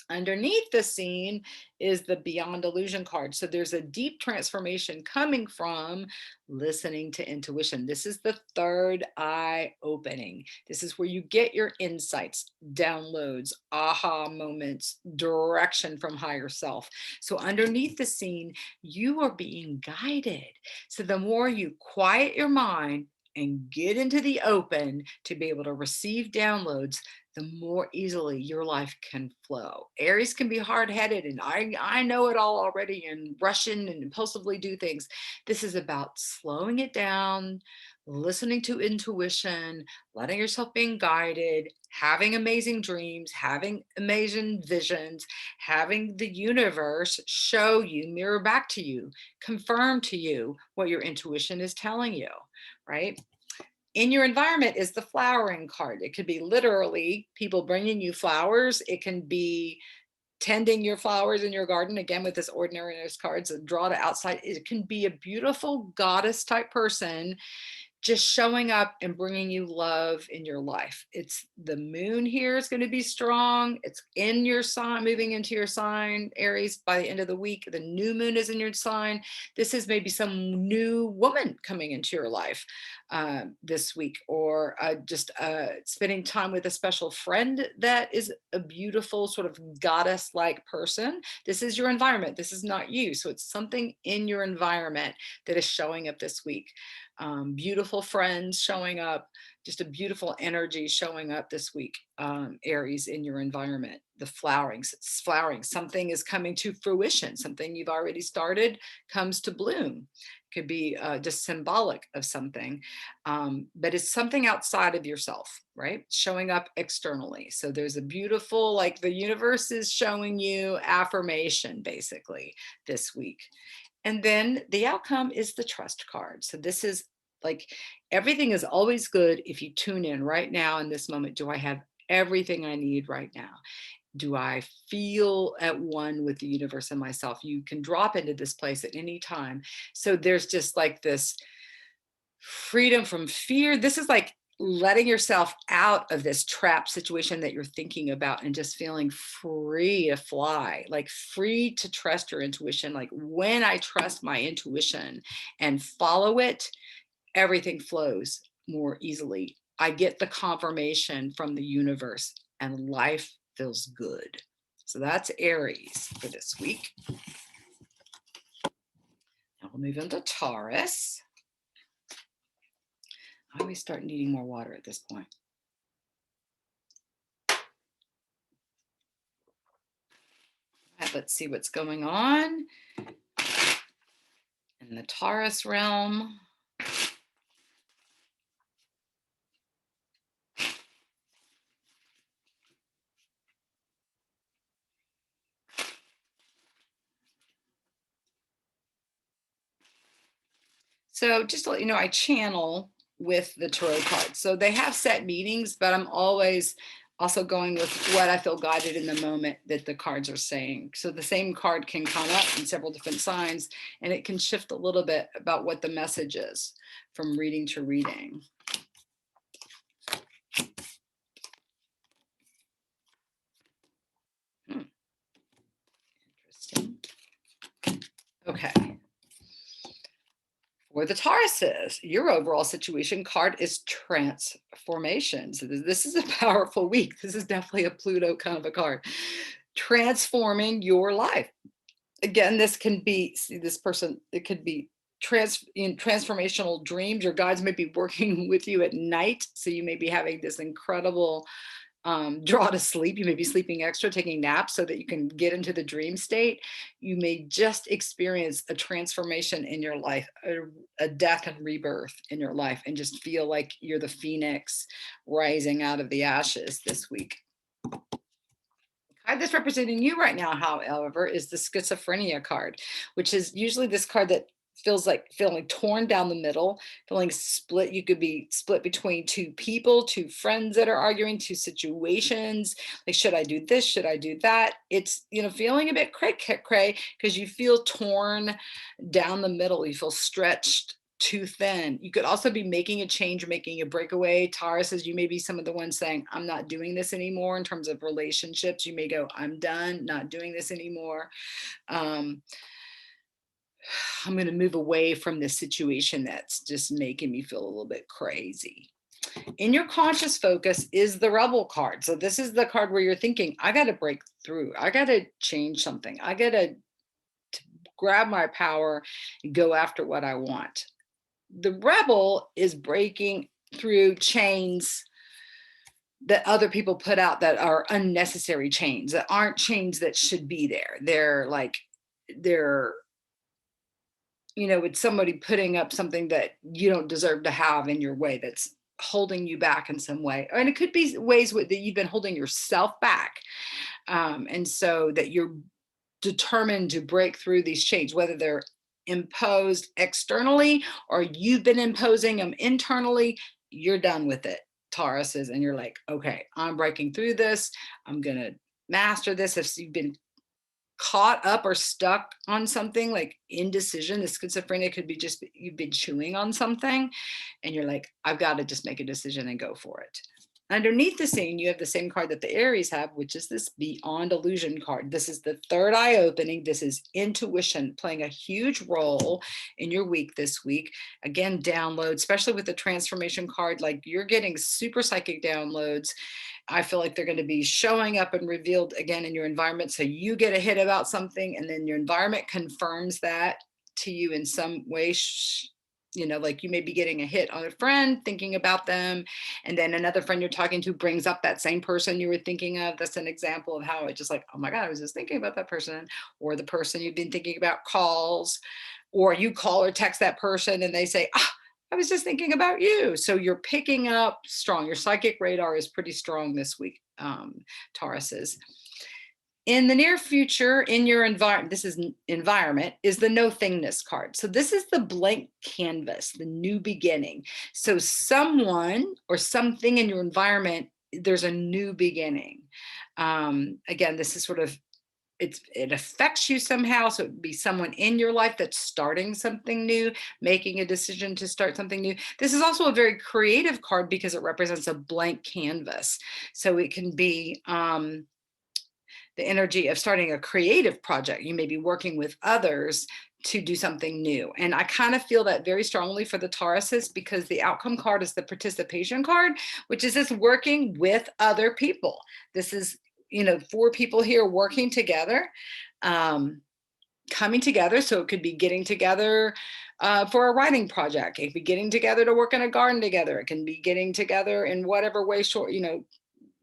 Underneath the scene is the Beyond Illusion card. So there's a deep transformation coming from listening to intuition. This is the third eye opening. This is where you get your insights, downloads, aha moments, direction from higher self. So underneath the scene, you are being guided. So the more you quiet your mind and get into the open to be able to receive downloads, the more easily your life can flow. Aries can be hard-headed, and I know it all already, and rush in and impulsively do things. This is about slowing it down, listening to intuition, letting yourself being guided, having amazing dreams, having amazing visions, having the universe show you, mirror back to you, confirm to you what your intuition is telling you, right? In your environment is the flowering card. It could be literally people bringing you flowers. It can be tending your flowers in your garden, again with this ordinariness cards, so draw to outside. It can be a beautiful goddess type person just showing up and bringing you love in your life. It's the moon here is going to be strong. It's in your sign, moving into your sign, Aries, by the end of the week. The new moon is in your sign. This is maybe some new woman coming into your life this week, or just spending time with a special friend that is a beautiful sort of goddess-like person. This is your environment. This is not you. So it's something in your environment that is showing up this week. Beautiful friends showing up, just a beautiful energy showing up this week, Aries, in your environment. The flowering, something is coming to fruition, something you've already started comes to bloom. Could be just symbolic of something, but it's something outside of yourself, right? Showing up externally. So there's a beautiful, like the universe is showing you affirmation basically this week. And then the outcome is the trust card. So this is like, everything is always good if you tune in right now in this moment. Do I have everything I need right now? Do I feel at one with the universe and myself? You can drop into this place at any time. So there's just like this freedom from fear. This is like letting yourself out of this trap situation that you're thinking about and just feeling free to fly, like free to trust your intuition. Like when I trust my intuition and follow it, everything flows more easily. I get the confirmation from the universe and life feels good. So that's Aries for this week. Now we'll move into Taurus. I always start needing more water at this point. All right, let's see what's going on. in the Taurus realm. So just to let you know, I channel with the tarot cards. So they have set meetings, but I'm always also going with what I feel guided in the moment that the cards are saying. So the same card can come up in several different signs, and it can shift a little bit about what the message is from reading to reading. Interesting. Okay. For the Tauruses, your overall situation card is transformation. So this is a powerful week. This is definitely a Pluto kind of a card. Transforming your life. Again, this can be, see this person, it could be in transformational dreams. Your guides may be working with you at night. So you may be having this incredible draw to sleep. You may be sleeping extra, taking naps so that you can get into the dream state. You may just experience a transformation in your life, a death and rebirth in your life, and just feel like you're the phoenix rising out of the ashes this week. The card that's representing you right now, however, is the schizophrenia card, which is usually this card that feels like feeling torn down the middle, feeling split. You could be split between two people, two friends that are arguing, two situations. Like, should I do this? Should I do that? It's, you know, feeling a bit cray because you feel torn down the middle. You feel stretched too thin. You could also be making a change, making a breakaway. Taurus says you may be some of the ones saying, I'm not doing this anymore in terms of relationships. You may go, I'm done, not doing this anymore. I'm going to move away from this situation that's just making me feel a little bit crazy. In your conscious focus is the Rebel card. So this is the card where you're thinking, I got to break through. I got to change something. I got to grab my power and go after what I want. The Rebel is breaking through chains that other people put out that are unnecessary chains, that aren't chains that should be there. They're you know, it's somebody putting up something that you don't deserve to have in your way, that's holding you back in some way. And it could be ways that you've been holding yourself back. And so that you're determined to break through these chains, whether they're imposed externally or you've been imposing them internally. You're done with it, Tauruses, and you're like, okay, I'm breaking through this. I'm going to master this. If you've been caught up or stuck on something like indecision, the schizophrenia could be just you've been chewing on something and you're like, I've got to just make a decision and go for it. Underneath the scene, you have the same card that the Aries have, which is this Beyond Illusion card. This is the third eye opening. This is intuition playing a huge role in your week this week. Again, download, especially with the transformation card, like you're getting super psychic downloads. I feel like they're going to be showing up and revealed again in your environment. So you get a hit about something and then your environment confirms that to you in some way. You know, like you may be getting a hit on a friend, thinking about them, and then another friend you're talking to brings up that same person you were thinking of. That's an example of how it just like, oh my God, I was just thinking about that person. Or the person you've been thinking about calls, or you call or text that person and they say, I was just thinking about you. So you're picking up strong. Your psychic radar is pretty strong this week, Tauruses. In the near future, in your environment, this is environment, is the no thingness card. So this is the blank canvas, the new beginning. So someone or something in your environment, there's a new beginning. Again, this is sort of, it affects you somehow. So it would be someone in your life that's starting something new, making a decision to start something new. This is also a very creative card because it represents a blank canvas. So it can be, the energy of starting a creative project. You may be working with others to do something new. And I kind of feel that very strongly for the Tauruses because the outcome card is the participation card, which is this working with other people. This is, you know, 4 people here working together, coming together. So it could be getting together for a writing project. It could be getting together to work in a garden together. It can be getting together in whatever way, short, you know,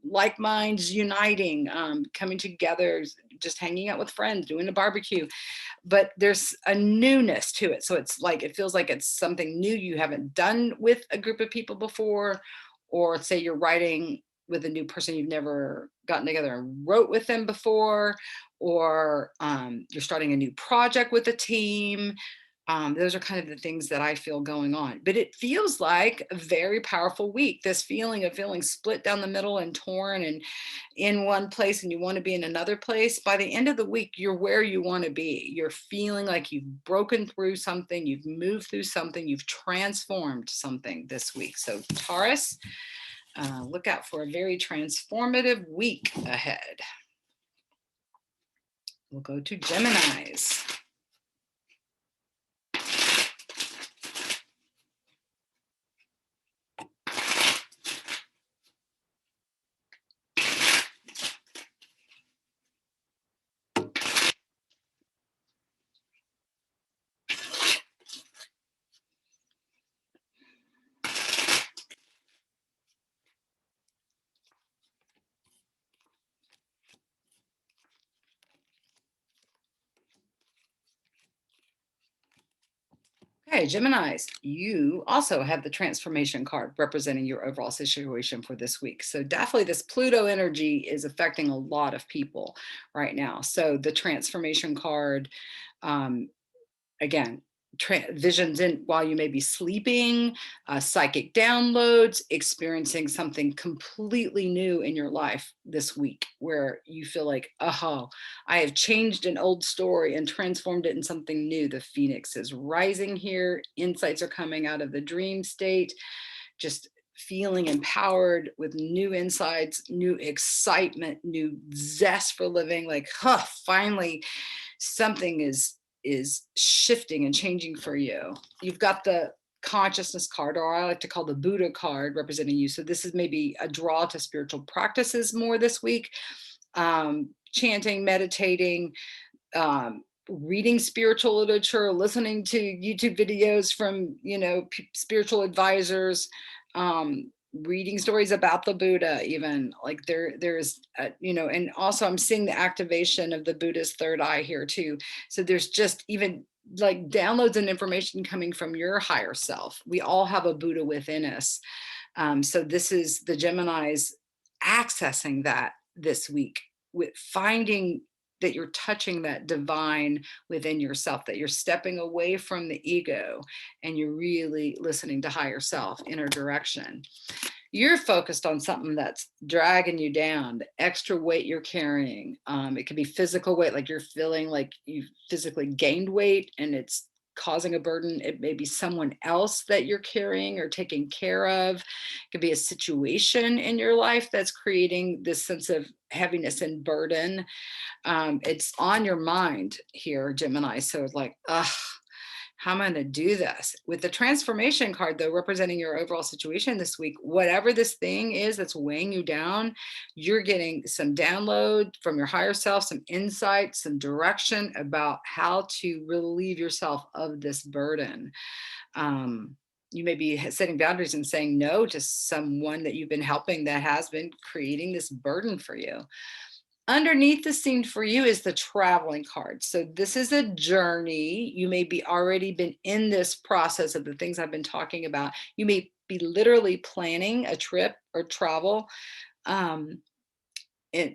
like minds uniting, coming together, just hanging out with friends, doing a barbecue, but there's a newness to it. So it's like, it feels like it's something new you haven't done with a group of people before, or say you're writing with a new person you've never gotten together and wrote with them before, or you're starting a new project with a team. Those are kind of the things that I feel going on. But it feels like a very powerful week. This feeling of feeling split down the middle and torn and in one place and you want to be in another place. By the end of the week, you're where you want to be. You're feeling like you've broken through something, you've moved through something, you've transformed something this week. So Taurus, look out for a very transformative week ahead. We'll go to Geminis. Okay, Geminis, you also have the transformation card representing your overall situation for this week. So definitely this Pluto energy is affecting a lot of people right now. So the transformation card, again, visions in while you may be sleeping, psychic downloads, experiencing something completely new in your life this week where you feel like, oh, I have changed an old story and transformed it in something new. The phoenix is rising here. Insights are coming out of the dream state. Just feeling empowered with new insights, new excitement, new zest for living. Like, finally something is shifting and changing for you. You've got the consciousness card, or I like to call the Buddha card, representing you. So this is maybe a draw to spiritual practices more this week. Chanting, meditating, reading spiritual literature, listening to YouTube videos from, spiritual advisors, reading stories about the Buddha, even like there's, and also I'm seeing the activation of the Buddha's third eye here too. So there's just even like downloads and information coming from your higher self. We all have a Buddha within us. So this is the Geminis accessing that this week with finding that you're touching that divine within yourself, that you're stepping away from the ego and you're really listening to higher self, inner direction. You're focused on something that's dragging you down, the extra weight you're carrying. It could be physical weight, like you're feeling like you physically gained weight and it's causing a burden. It may be someone else that you're carrying or taking care of. It could be a situation in your life that's creating this sense of heaviness and burden. It's on your mind here, Gemini. So it's like, how am I going to do this? With the transformation card, though, representing your overall situation this week, whatever this thing is that's weighing you down, you're getting some download from your higher self, some insight, some direction about how to relieve yourself of this burden. You may be setting boundaries and saying no to someone that you've been helping that has been creating this burden for you. Underneath the scene for you is the traveling card. So this is a journey. You may be already been in this process of the things I've been talking about. You may be literally planning a trip or travel. At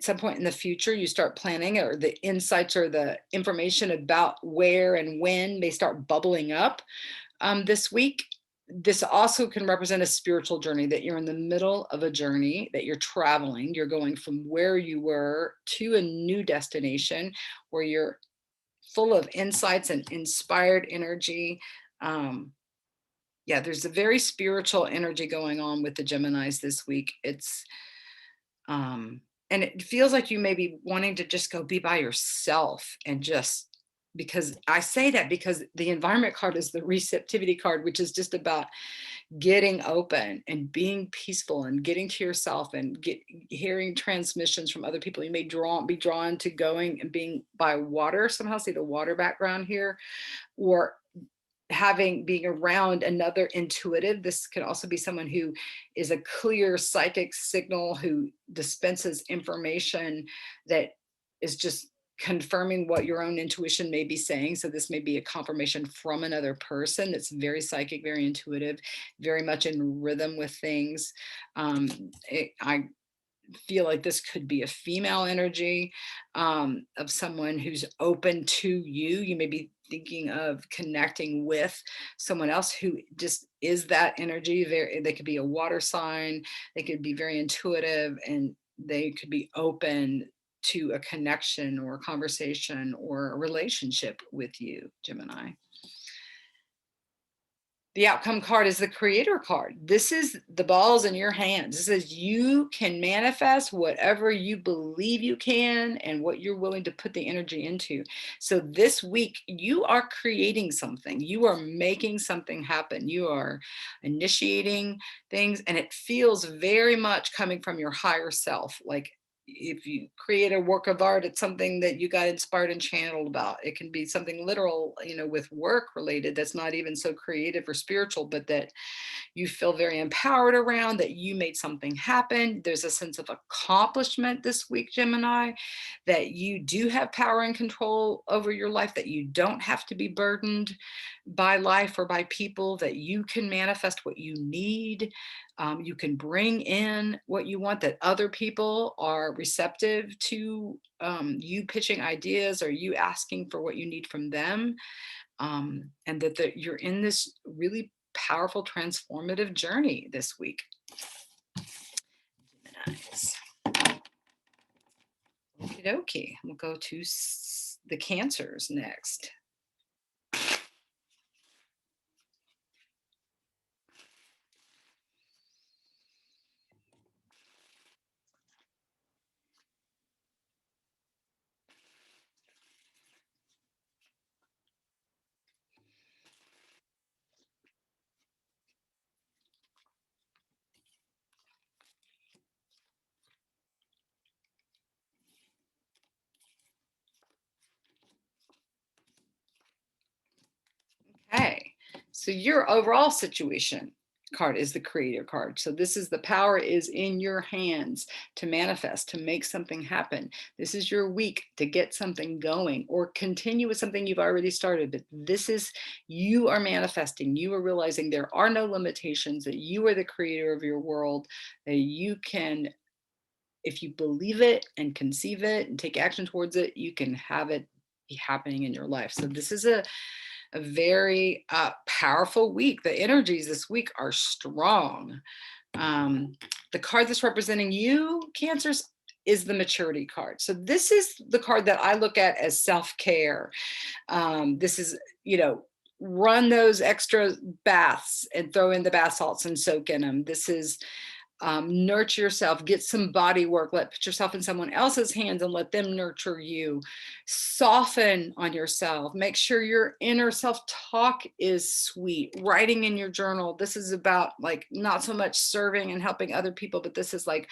some point in the future, you start planning, or the insights or the information about where and when may start bubbling up this week. This also can represent a spiritual journey, that you're in the middle of a journey, that you're traveling, you're going from where you were to a new destination where you're full of insights and inspired energy. There's a very spiritual energy going on with the Geminis this week. It's, and it feels like you may be wanting to just go be by yourself and just, because I say that because the environment card is the receptivity card, which is just about getting open and being peaceful and getting to yourself and hearing transmissions from other people. You may be drawn to going and being by water, somehow see the water background here, or being around another intuitive. This could also be someone who is a clear psychic signal, who dispenses information that is just confirming what your own intuition may be saying. So this may be a confirmation from another person that's very psychic, very intuitive, very much in rhythm with things. I feel like this could be a female energy, of someone who's open to you. You may be thinking of connecting with someone else who just is that energy. They could be a water sign, they could be very intuitive, and they could be open to a connection or a conversation or a relationship with you, Gemini. The outcome card is the creator card. This is the balls in your hands. This says you can manifest whatever you believe you can and what you're willing to put the energy into. So this week, you are creating something. You are making something happen. You are initiating things, and it feels very much coming from your higher self. Like, if you create a work of art, it's something that you got inspired and channeled about. It can be something literal, with work related, that's not even so creative or spiritual, but that you feel very empowered around, that you made something happen. There's a sense of accomplishment this week, Gemini, that you do have power and control over your life, that you don't have to be burdened by life or by people, that you can manifest what you need. You can bring in what you want, that other people are receptive to you pitching ideas or you asking for what you need from them. And that you're in this really powerful, transformative journey this week. Nice. Okie dokie. We'll go to the Cancers next. Okay, so your overall situation card is the creator card. So this is the power is in your hands to manifest, to make something happen. This is your week to get something going or continue with something you've already started. But this is, you are manifesting, you are realizing there are no limitations, that you are the creator of your world, that you can, if you believe it and conceive it and take action towards it, you can have it be happening in your life. So this is a very powerful week. The energies this week are strong. The card that's representing you, Cancers, is the maturity card. So this is the card that I look at as self-care. This is, run those extra baths and throw in the bath salts and soak in them. This is nurture yourself, get some body work, put yourself in someone else's hands and let them nurture you. Soften on yourself, make sure your inner self-talk is sweet. Writing in your journal, this is about like not so much serving and helping other people, but this is like,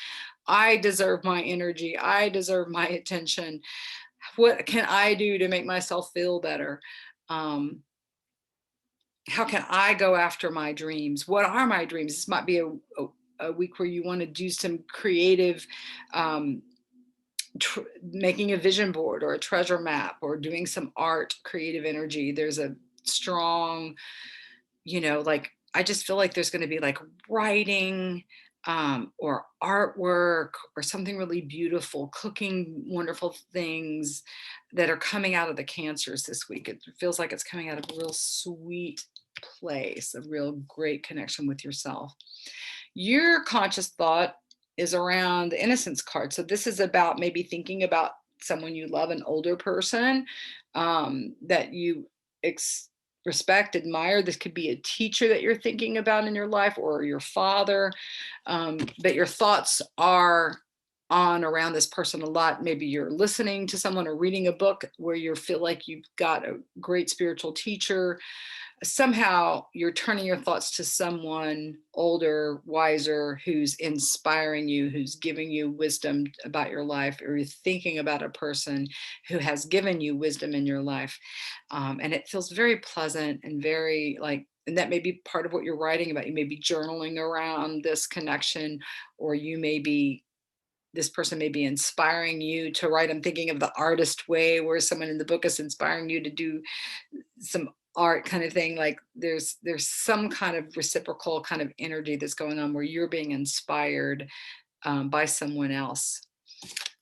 I deserve my energy, I deserve my attention. What can I do to make myself feel better? How can I go after my dreams? What are my dreams? This might be a week where you want to do some creative, making a vision board or a treasure map or doing some art, creative energy. There's a strong, like, I just feel like there's going to be like writing, or artwork or something really beautiful, cooking wonderful things that are coming out of the Cancers this week. It feels like it's coming out of a real sweet place, a real great connection with yourself. Your conscious thought is around the Innocence card. So this is about maybe thinking about someone you love, an older person that you respect, admire. This could be a teacher that you're thinking about in your life or your father, but your thoughts are on around this person a lot. Maybe you're listening to someone or reading a book where you feel like you've got a great spiritual teacher. Somehow you're turning your thoughts to someone older, wiser, who's inspiring you, who's giving you wisdom about your life, or you're thinking about a person who has given you wisdom in your life. And it feels very pleasant and very like, and that may be part of what you're writing about. You may be journaling around this connection, or you may be, this person may be inspiring you to write. I'm thinking of The Artist Way, where someone in the book is inspiring you to do some art kind of thing. Like there's some kind of reciprocal kind of energy that's going on where you're being inspired by someone else.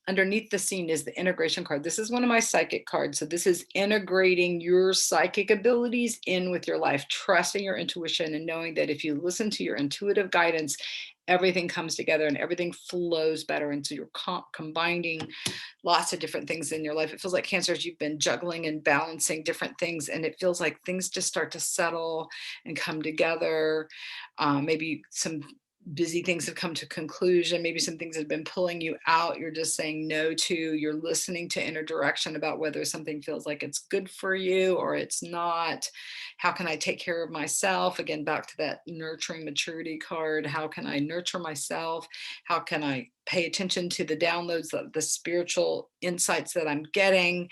Underneath the scene is the integration card. This is one of my psychic cards. So this is integrating your psychic abilities in with your life, trusting your intuition and knowing that if you listen to your intuitive guidance, everything comes together and everything flows better. And so you're combining lots of different things in your life. It feels like Cancers, you've been juggling and balancing different things, and it feels like things just start to settle and come together. Maybe some busy things have come to conclusion. Maybe some things have been pulling you out. You're just saying no to, you're listening to inner direction about whether something feels like it's good for you or it's not. How can I take care of myself? Again, back to that nurturing maturity card. How can I nurture myself? How can I pay attention to the downloads, the spiritual insights that I'm getting,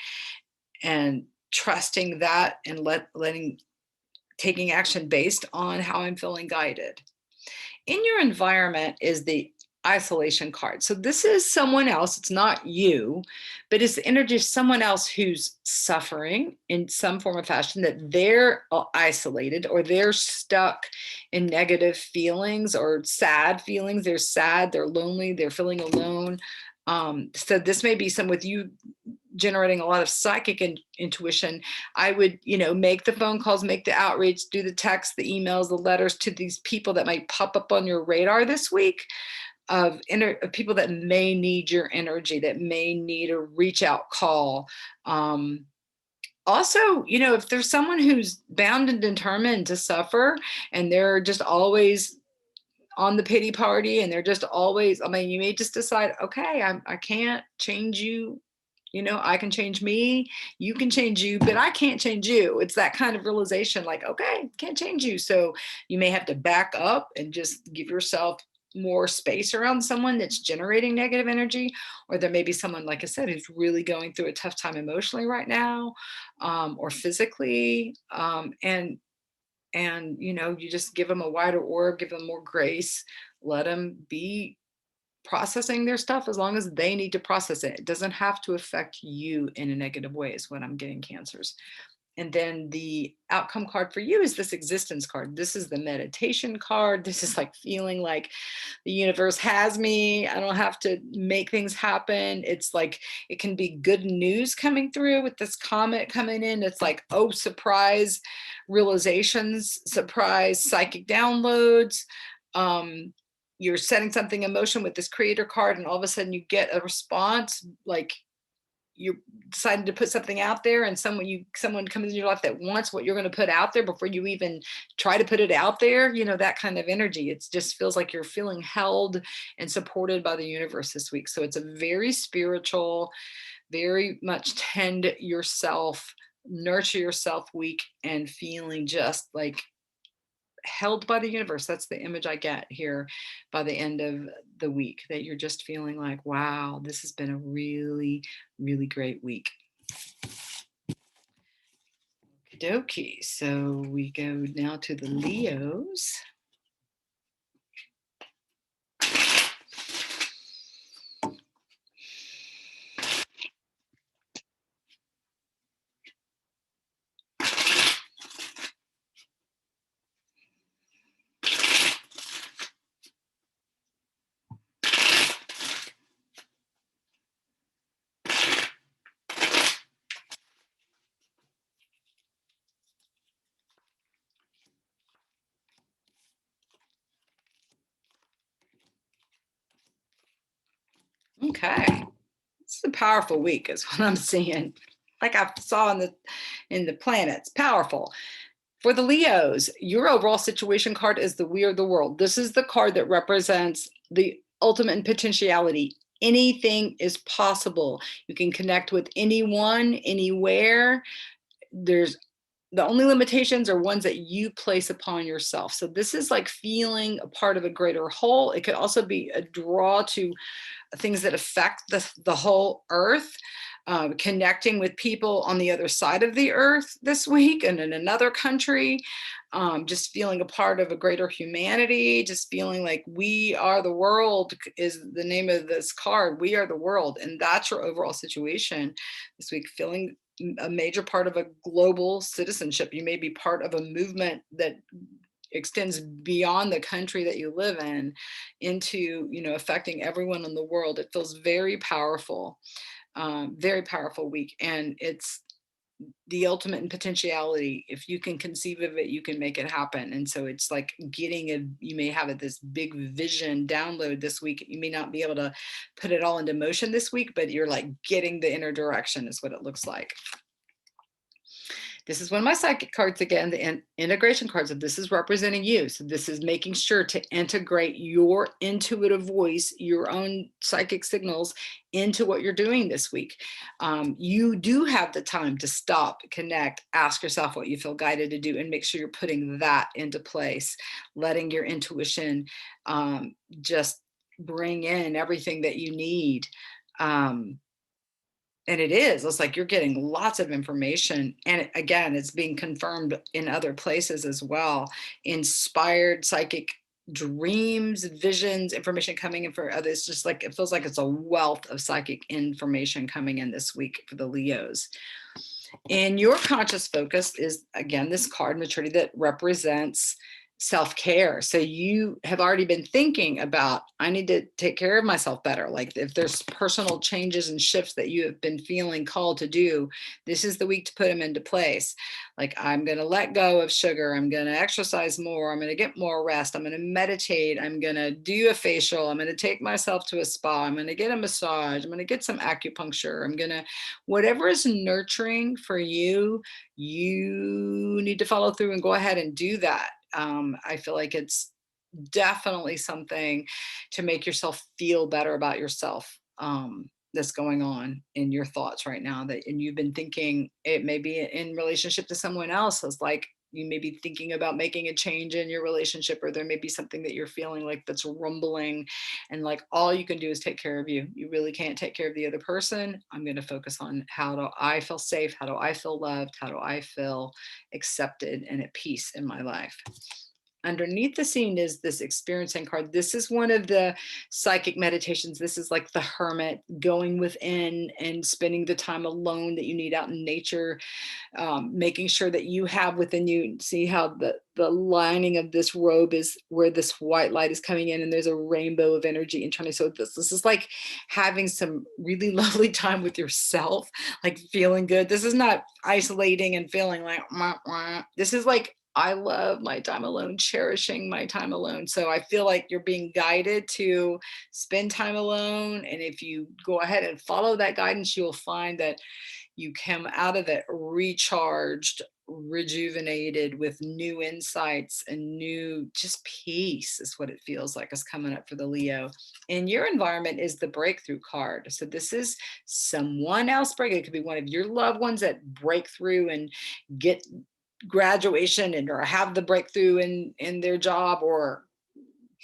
and trusting that and taking action based on how I'm feeling guided. In your environment is the isolation card. So this is someone else. It's not you, but it's the energy of someone else who's suffering in some form of fashion, that they're isolated or they're stuck in negative feelings or sad feelings. They're sad, they're lonely, they're feeling alone. So this may be some with you generating a lot of psychic intuition. I would, make the phone calls, make the outreach, do the texts, the emails, the letters to these people that might pop up on your radar this week of people that may need your energy, that may need a reach out call. Also, if there's someone who's bound and determined to suffer and they're just always on the pity party and they're just always, you may just decide, okay, I can't change you. I can change me, you can change you, but I can't change you. It's that kind of realization, like, okay, can't change you. So you may have to back up and just give yourself more space around someone that's generating negative energy. Or there may be someone, like I said, who's really going through a tough time emotionally right now, or physically. And you just give them a wider orb, give them more grace, let them be processing their stuff as long as they need to process it. It doesn't have to affect you in a negative way is what I'm getting, Cancers. And then the outcome card for you is this existence card. This is the meditation card. This is like feeling like the universe has me. I don't have to make things happen. It's like, it can be good news coming through with this comet coming in. It's like, oh, surprise realizations, surprise psychic downloads. You're setting something in motion with this creator card, and all of a sudden you get a response, like you decided to put something out there and someone comes in your life that wants what you're going to put out there before you even try to put it out there, that kind of energy. It just feels like you're feeling held and supported by the universe this week. So it's a very spiritual, very much tend yourself, nurture yourself week, and feeling just like held by the universe. That's the image I get here by the end of the week, that you're just feeling like, wow, this has been a really, really great week. Okie dokie. So we go now to the Leos. Okay, this is a powerful week is what I'm seeing. Like I saw in the planets, powerful. For the Leos, your overall situation card is the We Are the World. This is the card that represents the ultimate potentiality. Anything is possible. You can connect with anyone, anywhere. The only limitations are ones that you place upon yourself. So this is like feeling a part of a greater whole. It could also be a draw to things that affect the whole earth. connecting with people on the other side of the earth this week and in another country, just feeling a part of a greater humanity, just feeling like we are the world is the name of this card. We are the world. And that's your overall situation this week, feeling a major part of a global citizenship. You may be part of a movement that extends beyond the country that you live in into, affecting everyone in the world. It feels very powerful week. And it's the ultimate in potentiality. If you can conceive of it, you can make it happen. And so it's like you may have this big vision download this week. You may not be able to put it all into motion this week, but you're like getting the inner direction is what it looks like. This is one of my psychic cards again, the integration cards. So this is representing you. So this is making sure to integrate your intuitive voice, your own psychic signals into what you're doing this week. You do have the time to stop, connect, ask yourself what you feel guided to do, and make sure you're putting that into place, letting your intuition just bring in everything that you need. And it's like you're getting lots of information. And again, it's being confirmed in other places as well. Inspired psychic dreams, visions, information coming in for others. Just like it feels like it's a wealth of psychic information coming in this week for the Leos. And your conscious focus is, again, this card, maturity, that represents self-care. So you have already been thinking about, I need to take care of myself better. Like if there's personal changes and shifts that you have been feeling called to do, this is the week to put them into place. Like, I'm going to let go of sugar. I'm going to exercise more. I'm going to get more rest. I'm going to meditate. I'm going to do a facial. I'm going to take myself to a spa. I'm going to get a massage. I'm going to get some acupuncture. I'm going to, whatever is nurturing for you, you need to follow through and go ahead and do that. I feel like it's definitely something to make yourself feel better about yourself, that's going on in your thoughts right now, and you've been thinking it may be in relationship to someone else. It's like you may be thinking about making a change in your relationship, or there may be something that you're feeling like that's rumbling, and like all you can do is take care of you. You really can't take care of the other person. I'm going to focus on, how do I feel safe? How do I feel loved? How do I feel accepted and at peace in my life? Underneath the scene is this experiencing card. This is one of the psychic meditations. This is like the hermit, going within and spending the time alone that you need out in nature, making sure that you have within you, see how the lining of this robe is where this white light is coming in, and there's a rainbow of energy internally. So this is like having some really lovely time with yourself, like feeling good. This is not isolating and feeling like, wah, wah. This is like, I love my time alone, cherishing my time alone. So I feel like you're being guided to spend time alone. And if you go ahead and follow that guidance, you'll find that you come out of it recharged, rejuvenated, with new insights and new just peace is what it feels like is coming up for the Leo. And your environment is the breakthrough card. So this is someone else breaking. It could be one of your loved ones that break through and get graduation and or have the breakthrough in their job, or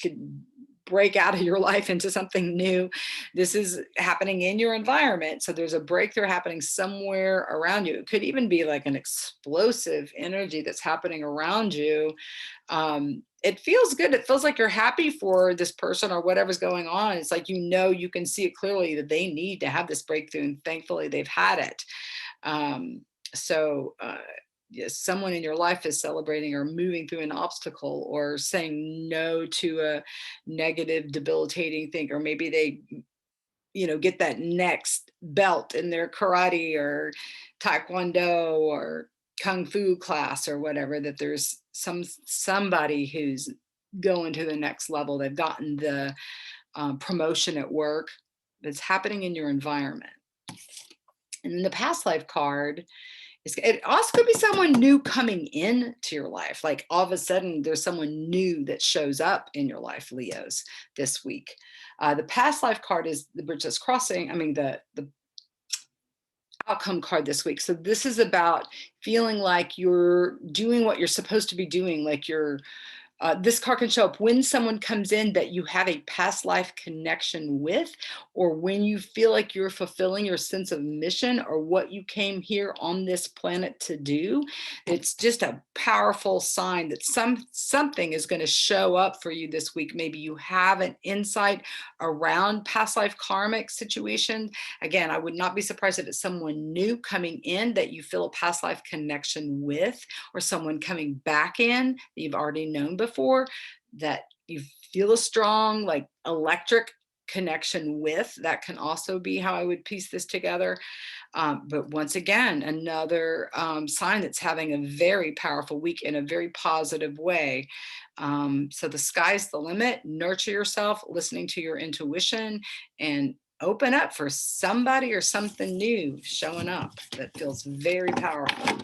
could break out of your life into something new. This is happening in your environment. So there's a breakthrough happening somewhere around you. It could even be like an explosive energy that's happening around you. It feels good. It feels like you're happy for this person or whatever's going on. It's like, you can see it clearly that they need to have this breakthrough, and thankfully they've had it. Yes, someone in your life is celebrating or moving through an obstacle, or saying no to a negative, debilitating thing, or maybe they, get that next belt in their karate or taekwondo or kung fu class or whatever, that there's somebody who's going to the next level. They've gotten the promotion at work. That's happening in your environment. And then the past life card, it also could be someone new coming in to your life. Like all of a sudden there's someone new that shows up in your life, Leos, this week. The past life card is the bridge that's crossing. I mean, the outcome card this week. So this is about feeling like you're doing what you're supposed to be doing, like you're This card can show up when someone comes in that you have a past life connection with, or when you feel like you're fulfilling your sense of mission or what you came here on this planet to do. It's just a powerful sign that something is going to show up for you this week. Maybe you have an insight around past life karmic situation. Again, I would not be surprised if it's someone new coming in that you feel a past life connection with, or someone coming back in that you've already known before that you feel a strong, like, electric connection with. That can also be how I would piece this together. But once again, another sign that's having a very powerful week in a very positive way. So the sky's the limit. Nurture yourself, listening to your intuition, and open up for somebody or something new showing up that feels very powerful.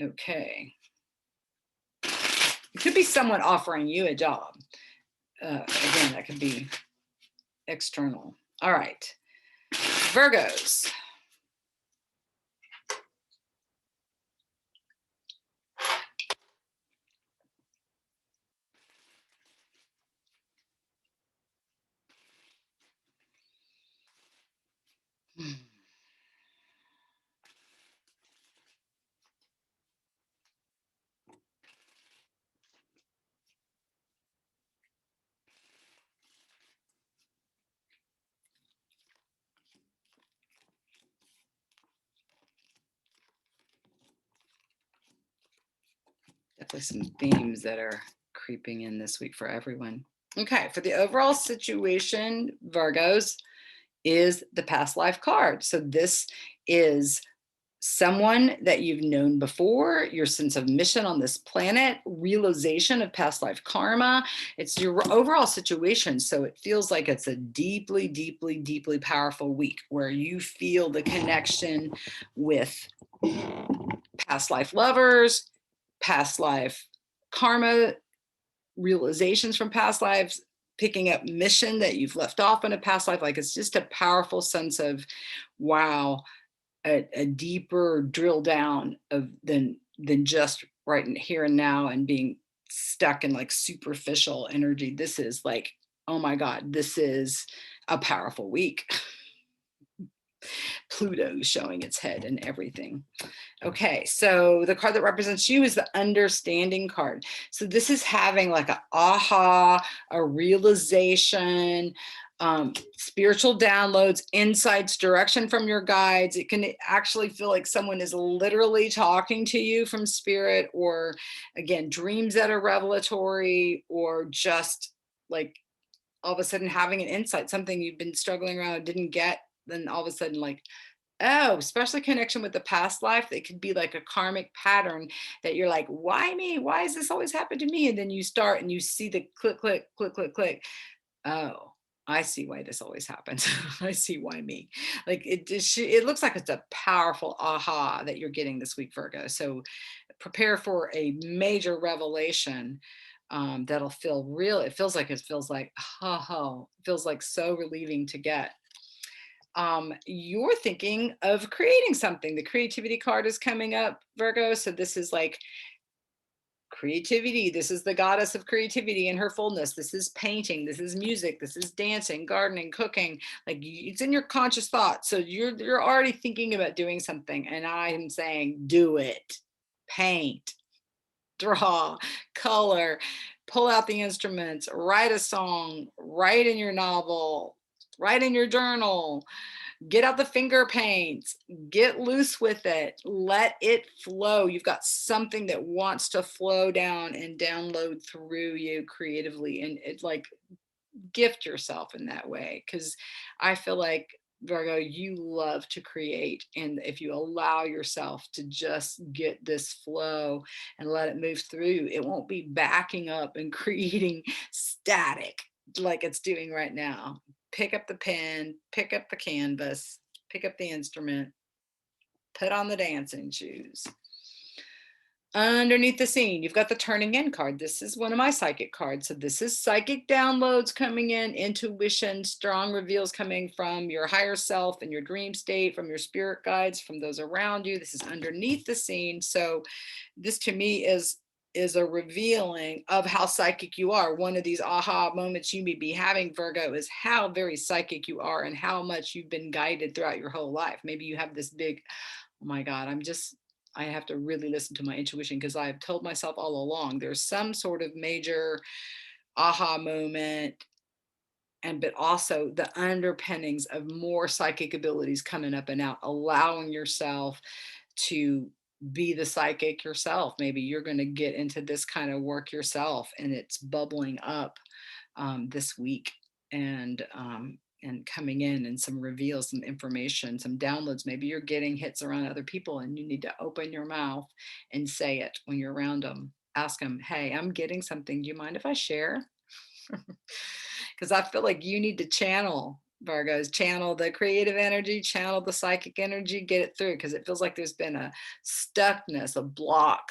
Okay. It could be someone offering you a job. Again, that could be external. All right. Virgos. Definitely some themes that are creeping in this week for everyone. Okay, for the overall situation, Virgos, is the past life card. So this is someone that you've known before, your sense of mission on this planet, realization of past life karma. It's your overall situation. So it feels like it's a deeply, deeply, deeply powerful week where you feel the connection with past life lovers, past life karma, realizations from past lives, picking up mission that you've left off in a past life. Like, it's just a powerful sense of, wow, a deeper drill down of than just right here and now and being stuck in like superficial energy. This is like, oh my God, this is a powerful week. Pluto showing its head and everything. Okay, so the card that represents you is the understanding card. So this is having like a aha, a realization, spiritual downloads, insights, direction from your guides. It can actually feel like someone is literally talking to you from spirit, or again, dreams that are revelatory, or just like all of a sudden having an insight, something you've been struggling around, didn't get, then all of a sudden like, oh, especially connection with the past life. It could be like a karmic pattern that you're like, why me? Why does this always happen to me? And then you start and you see the click, click, click, click, click. Oh, I see why this always happens. I see why me. Like it looks like it's a powerful aha that you're getting this week, Virgo. So prepare for a major revelation that'll feel real. It feels like, oh, it feels like so relieving to get. You're thinking of creating something. The creativity card is coming up, Virgo. So this is like creativity. This is the goddess of creativity in her fullness. This is painting. This is music. This is dancing, gardening, cooking. Like, it's in your conscious thought. So you're already thinking about doing something. And I'm saying, do it. Paint, draw, color, pull out the instruments, write a song, write in your novel, write in your journal. Get out the finger paints, get loose with it, let it flow. You've got something that wants to flow down and download through you creatively, and it's like, gift yourself in that way, because I feel like, Virgo, you love to create, and if you allow yourself to just get this flow and let it move through, it won't be backing up and creating static like it's doing right now. Pick up the pen, pick up the canvas, pick up the instrument, put on the dancing shoes. Underneath the scene, you've got the turning in card. This is one of my psychic cards. So this is psychic downloads coming in, intuition, strong reveals coming from your higher self and your dream state, from your spirit guides, from those around you. This is underneath the scene. So this to me is is a revealing of how psychic you are. One of these aha moments you may be having, Virgo, is how very psychic you are and how much you've been guided throughout your whole life. Maybe you have this big, oh my God, I have to really listen to my intuition, because I've told myself all along there's some sort of major aha moment, and but also the underpinnings of more psychic abilities coming up and out, allowing yourself to be the psychic yourself. Maybe you're going to get into this kind of work yourself, and it's bubbling up this week, and coming in, and some reveals, some information, some downloads. Maybe you're getting hits around other people, and you need to open your mouth and say it when you're around them. Ask them, hey, I'm getting something. Do you mind if I share? Because I feel like you need to channel, Virgos, channel the creative energy, channel the psychic energy, get it through, because it feels like there's been a stuckness, a block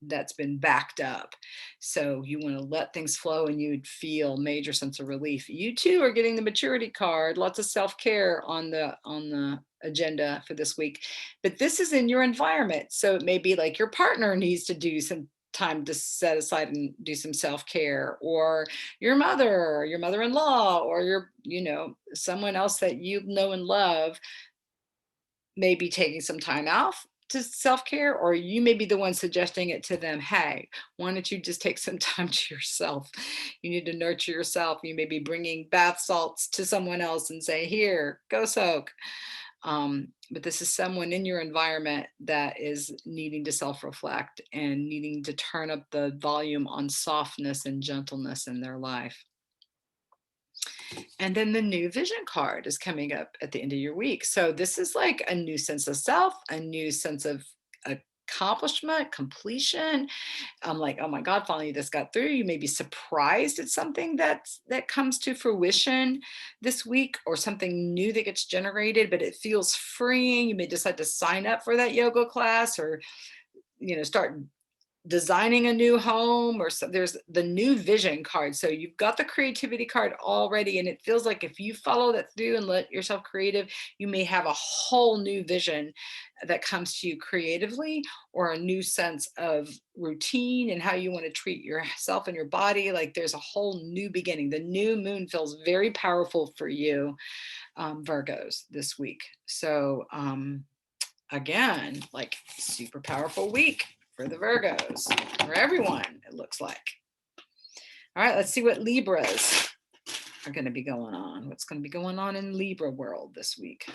that's been backed up. So you want to let things flow, and you'd feel major sense of relief. You too are getting the maturity card, lots of self-care on the agenda for this week. But this is in your environment. So it may be like your partner needs to do some time to set aside and do some self-care, or your mother, or your mother-in-law, or your, someone else that you know and love may be taking some time off to self-care, or you may be the one suggesting it to them. Hey, why don't you just take some time to yourself? You need to nurture yourself. You may be bringing bath salts to someone else and say, here, go soak. But this is someone in your environment that is needing to self-reflect and needing to turn up the volume on softness and gentleness in their life. And then the new vision card is coming up at the end of your week. So this is like a new sense of self, a new sense of accomplishment, completion. I'm like, oh my God, finally this got through. You may be surprised at something that comes to fruition this week, or something new that gets generated, but it feels freeing. You may decide to sign up for that yoga class, or start designing a new home, or so. There's the new vision card. So you've got the creativity card already, and it feels like if you follow that through and let yourself creative, you may have a whole new vision that comes to you creatively, or a new sense of routine and how you want to treat yourself and your body. Like there's a whole new beginning. The new moon feels very powerful for you, Virgos, this week. So again, like super powerful week for the Virgos, for everyone, it looks like. All right, let's see what Libras are going to be going on. What's going to be going on in Libra world this week?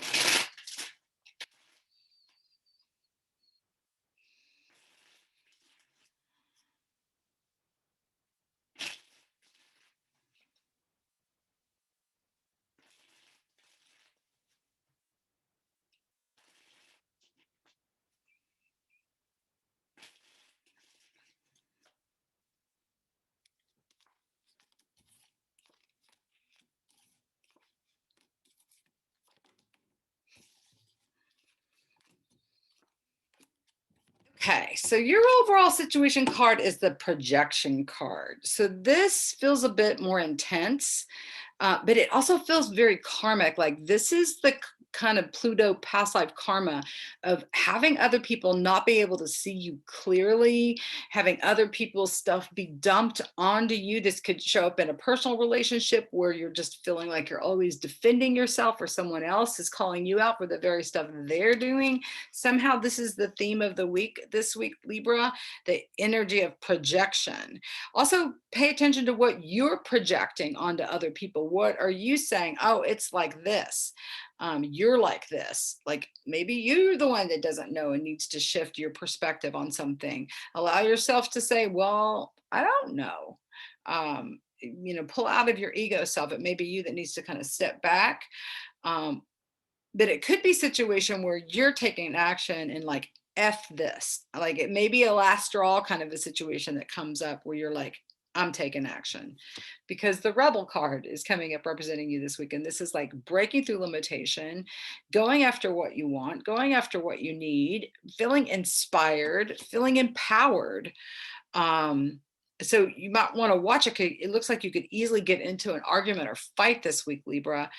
Okay, so your overall situation card is the projection card. So this feels a bit more intense, but it also feels very karmic. Like this is the kind of Pluto past life karma of having other people not be able to see you clearly, having other people's stuff be dumped onto you. This could show up in a personal relationship where you're just feeling like you're always defending yourself, or someone else is calling you out for the very stuff they're doing. Somehow this is the theme of the week this week, Libra, the energy of projection. Also, pay attention to what you're projecting onto other people. What are you saying? Oh, it's like this. You're like this. Like maybe you're the one that doesn't know and needs to shift your perspective on something. Allow yourself to say, well, I don't know. Pull out of your ego self. It may be you that needs to kind of step back. But it could be a situation where you're taking action and like, F this. Like it may be a last straw kind of a situation that comes up where you're like, I'm taking action, because the rebel card is coming up representing you this week. And this is like breaking through limitation, going after what you want, going after what you need, feeling inspired, feeling empowered. So you might want to watch it. It looks like you could easily get into an argument or fight this week, Libra.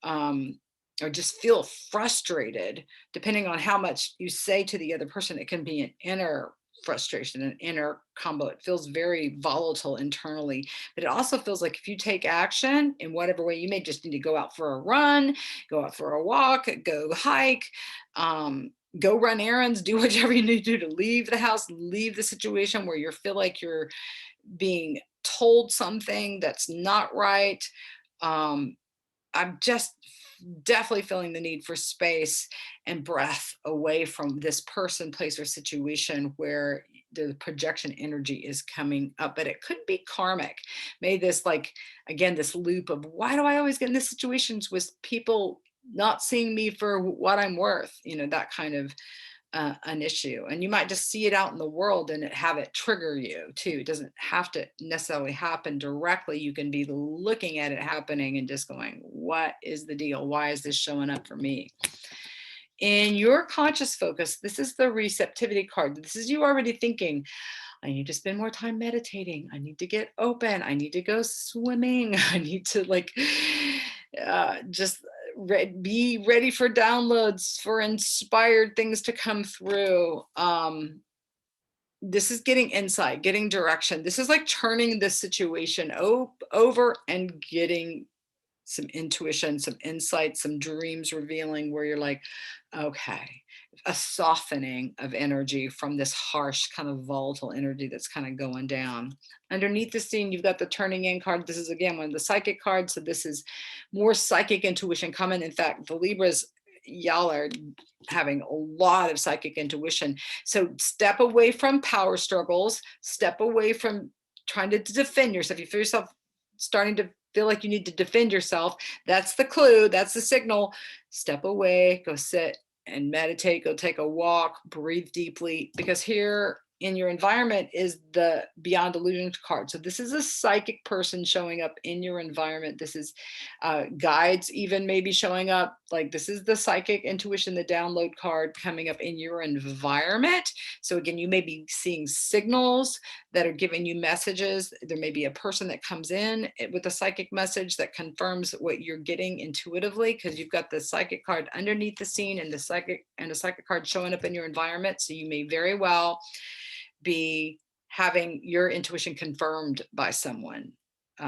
Or just feel frustrated, depending on how much you say to the other person. It can be an inner frustration and inner combo. It feels very volatile internally, but it also feels like if you take action in whatever way, you may just need to go out for a run, go out for a walk, go hike, go run errands, do whatever you need to do to leave the house, leave the situation where you feel like you're being told something that's not right. I'm just definitely feeling the need for space and breath away from this person, place, or situation where the projection energy is coming up. But it could be karmic. Maybe this, like, again, this loop of why do I always get in these situations with people not seeing me for what I'm worth? You know, that kind of an issue. And you might just see it out in the world and have it trigger you too. It doesn't have to necessarily happen directly. You can be looking at it happening and just going, what is the deal? Why is this showing up for me? In your conscious focus, this is the receptivity card. This is you already thinking, I need to spend more time meditating. I need to get open. I need to go swimming. I need to just be ready for downloads, for inspired things to come through. This is getting insight, getting direction. This is like turning the situation over and getting some intuition, some insight, some dreams revealing where you're like, okay, a softening of energy from this harsh kind of volatile energy that's kind of going down. Underneath the scene, you've got the turning in card. This is, again, one of the psychic cards. So this is more psychic intuition coming. In fact, the Libras, y'all are having a lot of psychic intuition. So step away from power struggles, step away from trying to defend yourself. You feel yourself starting to feel like you need to defend yourself. That's the clue. That's the signal. Step away, go sit and meditate, go take a walk, breathe deeply, because here in your environment is the Beyond Illusion card. So this is a psychic person showing up in your environment. This is guides even maybe showing up. Like, this is the psychic intuition, the download card coming up in your environment. So again, you may be seeing signals that are giving you messages. There may be a person that comes in with a psychic message that confirms what you're getting intuitively, because you've got the psychic card underneath the scene and the psychic card showing up in your environment. So you may very well be having your intuition confirmed by someone.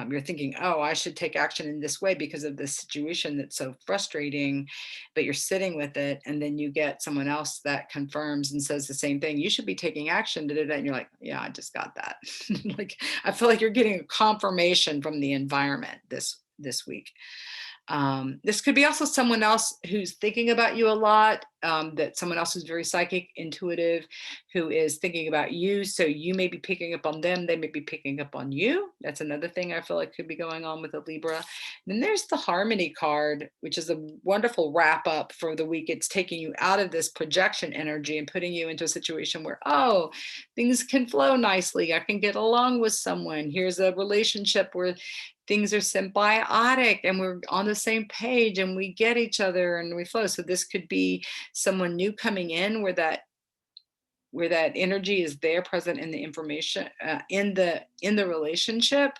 You're thinking, oh, I should take action in this way because of this situation that's so frustrating, but you're sitting with it. And then you get someone else that confirms and says the same thing. You should be taking action. And you're like, yeah, I just got that. Like, I feel like you're getting a confirmation from the environment this week. This could be also someone else who's thinking about you a lot, that someone else who's very psychic, intuitive, who is thinking about you. So you may be picking up on them. They may be picking up on you. That's another thing I feel like could be going on with a Libra. And then there's the Harmony card, which is a wonderful wrap up for the week. It's taking you out of this projection energy and putting you into a situation where, oh, things can flow nicely. I can get along with someone. Here's a relationship where things are symbiotic and we're on the same page and we get each other and we flow. So this could be someone new coming in where that energy is there, present in the information, in the relationship.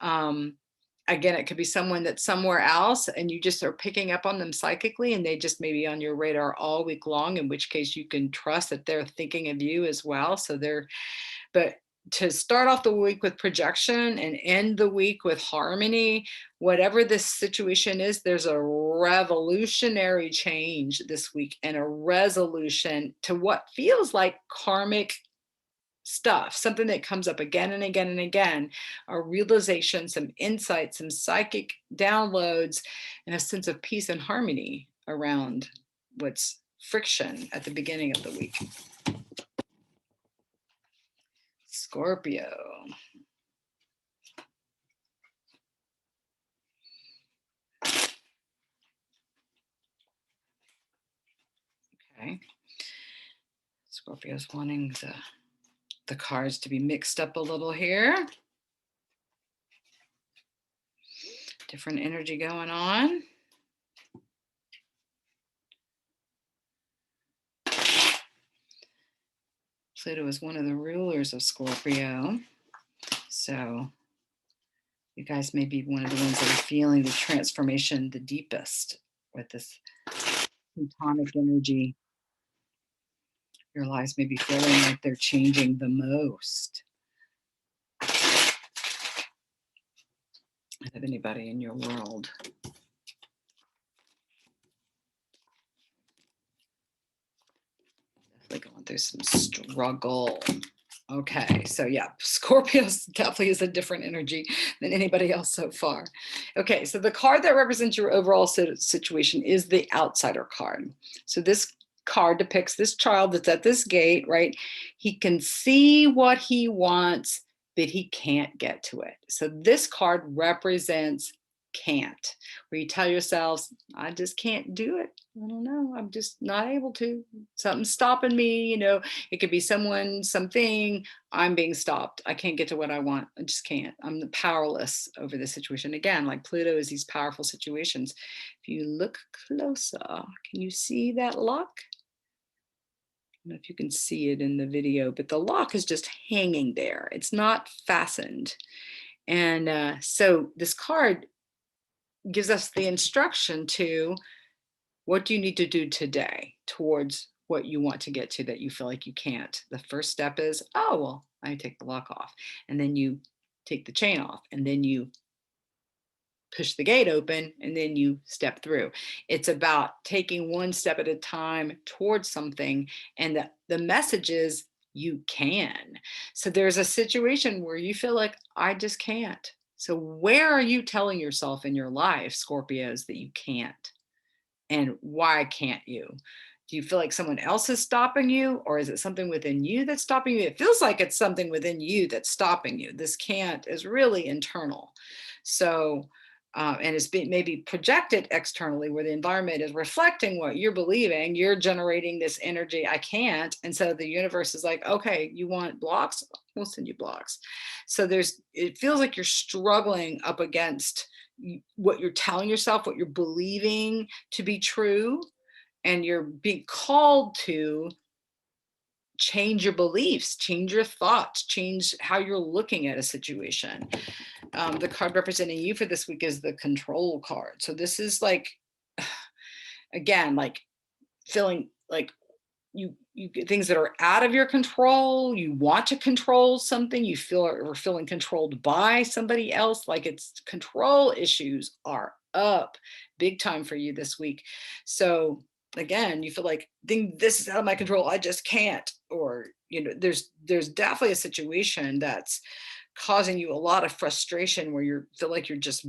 Again, it could be someone that's somewhere else and you just are picking up on them psychically, and they just may be on your radar all week long, in which case you can trust that they're thinking of you as well. So but to start off the week with projection and end the week with harmony, whatever this situation is, there's a revolutionary change this week and a resolution to what feels like karmic stuff, something that comes up again and again and again, a realization, some insight, some psychic downloads, and a sense of peace and harmony around what's friction at the beginning of the week. Scorpio. Okay. Scorpio's wanting the cards to be mixed up a little here. Different energy going on. Pluto is one of the rulers of Scorpio. So you guys may be one of the ones that are feeling the transformation the deepest with this Plutonic energy. your lives may be feeling like they're changing the most of anybody in your world. Definitely going through some struggle. Okay, so yeah, Scorpio definitely is a different energy than anybody else so far. Okay, so the card that represents your overall situation is the outsider card. So this card depicts this child that's at this gate, right? He can see what he wants, but he can't get to it. So this card represents can't, where you tell yourselves, I just can't do it. I don't know. I'm just not able to. Something's stopping me. It could be someone, something. I'm being stopped. I can't get to what I want. I just can't. I'm powerless over this situation. Again, like Pluto is these powerful situations. If you look closer, can you see that lock? I don't know if you can see it in the video, but the lock is just hanging there. It's not fastened. And so this card gives us the instruction to, what do you need to do today towards what you want to get to that you feel like you can't? The first step is, oh, well, I take the lock off. And then you take the chain off. And then you push the gate open. And then you step through. It's about taking one step at a time towards something. And the message is, you can. So there's a situation where you feel like, I just can't. So where are you telling yourself in your life, Scorpios, that you can't? And why can't you? Do you feel like someone else is stopping you, or is it something within you that's stopping you? It feels like it's something within you that's stopping you. This can't is really internal. So, and it's being maybe projected externally, where the environment is reflecting what you're believing. You're generating this energy, I can't. And so the universe is like, okay, you want blocks? We'll send you blocks. So it feels like you're struggling up against what you're telling yourself, what you're believing to be true, and you're being called to change your beliefs, change your thoughts, change how you're looking at a situation. The card representing you for this week is the Control card. So this is like, again, like feeling like you get things that are out of your control. You want to control something. You feel or feeling controlled by somebody else. Like it's control issues are up big time for you this week. So again, you feel like this is out of my control. I just can't. Or there's definitely a situation that's causing you a lot of frustration, where you feel like you're just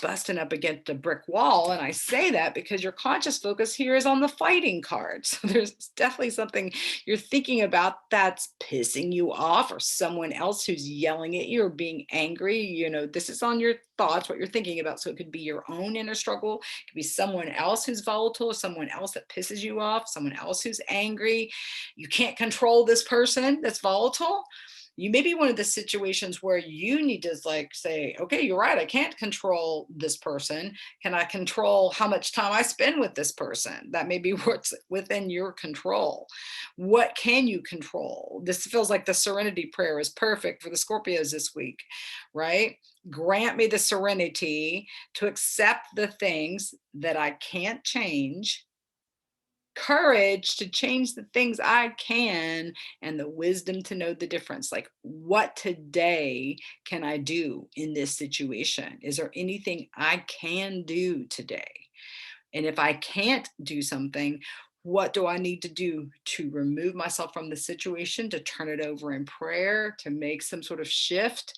busting up against a brick wall. And I say that because your conscious focus here is on the fighting card. So there's definitely something you're thinking about that's pissing you off, or someone else who's yelling at you or being angry. This is on your thoughts, what you're thinking about. So it could be your own inner struggle. It could be someone else who's volatile, or someone else that pisses you off, someone else who's angry. You can't control this person that's volatile. You may be one of the situations where you need to say, okay, you're right. I can't control this person. Can I control how much time I spend with this person? That may be what's within your control. What can you control? This feels like the serenity prayer is perfect for the Scorpios this week, right? Grant me the serenity to accept the things that I can't change, courage to change the things I can, and the wisdom to know the difference. Like, what today can I do in this situation? Is there anything I can do today? And if I can't do something, what do I need to do to remove myself from the situation, to turn it over in prayer, to make some sort of shift?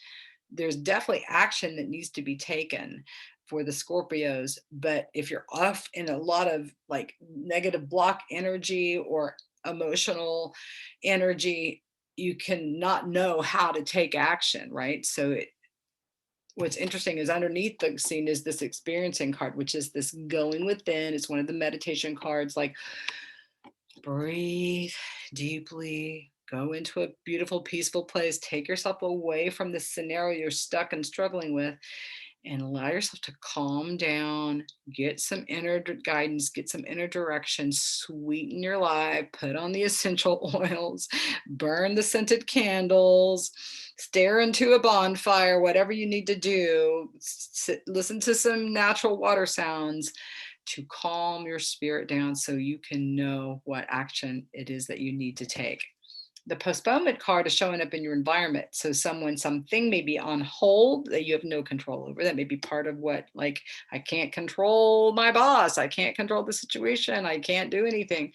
There's definitely action that needs to be taken for the Scorpios. But if you're off in a lot of like negative block energy or emotional energy, you cannot know how to take action, right? So what's interesting is underneath the scene is this experiencing card, which is this going within. It's one of the meditation cards, like breathe deeply, go into a beautiful, peaceful place, take yourself away from the scenario you're stuck and struggling with, and allow yourself to calm down, get some inner guidance, get some inner direction, sweeten your life, put on the essential oils, burn the scented candles, stare into a bonfire, whatever you need to do, listen to some natural water sounds to calm your spirit down so you can know what action it is that you need to take. The postponement card is showing up in your environment. So something may be on hold that you have no control over. That may be part of what, like, I can't control my boss. I can't control the situation. I can't do anything.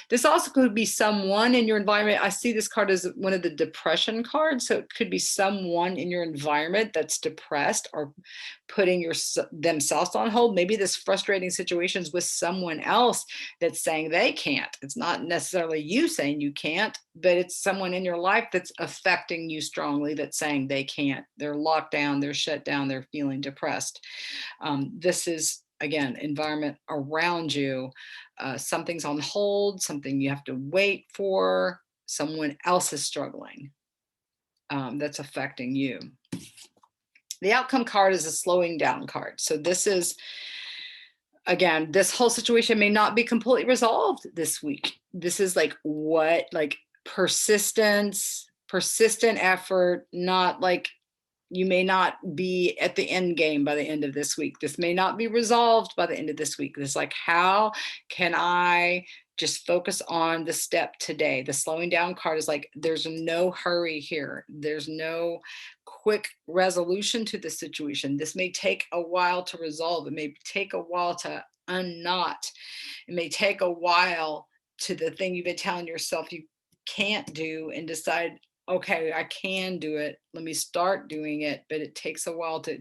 This also could be someone in your environment. I see this card as one of the depression cards. So it could be someone in your environment that's depressed or putting themselves on hold. Maybe this frustrating situations with someone else that's saying they can't. It's not necessarily you saying you can't, but it's someone in your life that's affecting you strongly that's saying they can't. They're locked down, they're shut down, they're feeling depressed. This is, again, environment around you. Something's on hold, something you have to wait for, someone else is struggling, that's affecting you. The outcome card is a slowing down card. So this is, again, this whole situation may not be completely resolved this week. This is like persistent effort, not like you may not be at the end game by the end of this week. This may not be resolved by the end of this week. This is like, how can I just focus on the step today? The slowing down card is like, there's no hurry here. There's no quick resolution to the situation. This may take a while to resolve. It may take a while to unknot. It may take a while to the thing you've been telling yourself you can't do and decide, okay, I can do it. Let me start doing it. But it takes a while to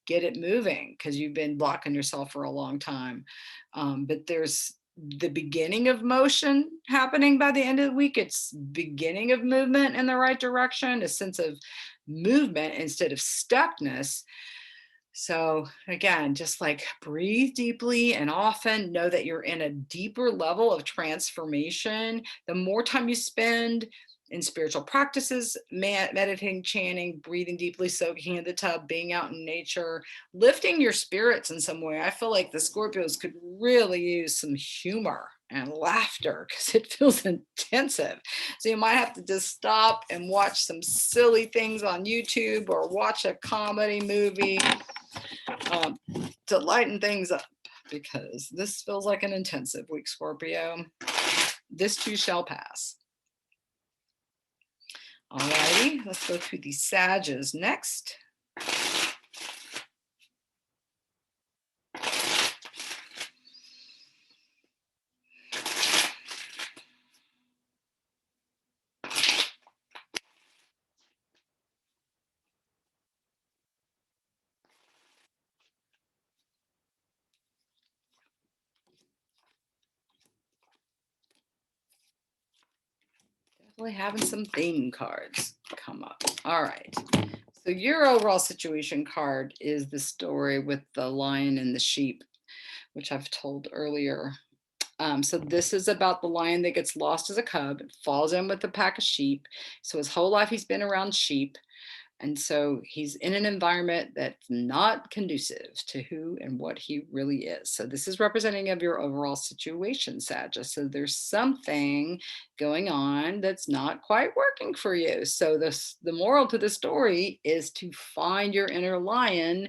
get it moving because you've been blocking yourself for a long time. But there's the beginning of motion happening by the end of the week. It's beginning of movement in the right direction, a sense of movement instead of stuckness. So again, just like breathe deeply and often, know that you're in a deeper level of transformation. The more time you spend in spiritual practices, meditating, chanting, breathing deeply, soaking in the tub, being out in nature, lifting your spirits in some way. I feel like the Scorpios could really use some humor and laughter because it feels intensive. So you might have to just stop and watch some silly things on YouTube or watch a comedy movie to lighten things up, because this feels like an intensive week, Scorpio. This too shall pass. All righty, let's go to the Sages next. Definitely having some theme cards come up. All right. So your overall situation card is the story with the lion and the sheep, which I've told earlier. So this is about the lion that gets lost as a cub, falls in with a pack of sheep. So his whole life he's been around sheep. And so he's in an environment that's not conducive to who and what he really is. So this is representing of your overall situation, Sagittarius. So there's something going on that's not quite working for you. So the moral to the story is to find your inner lion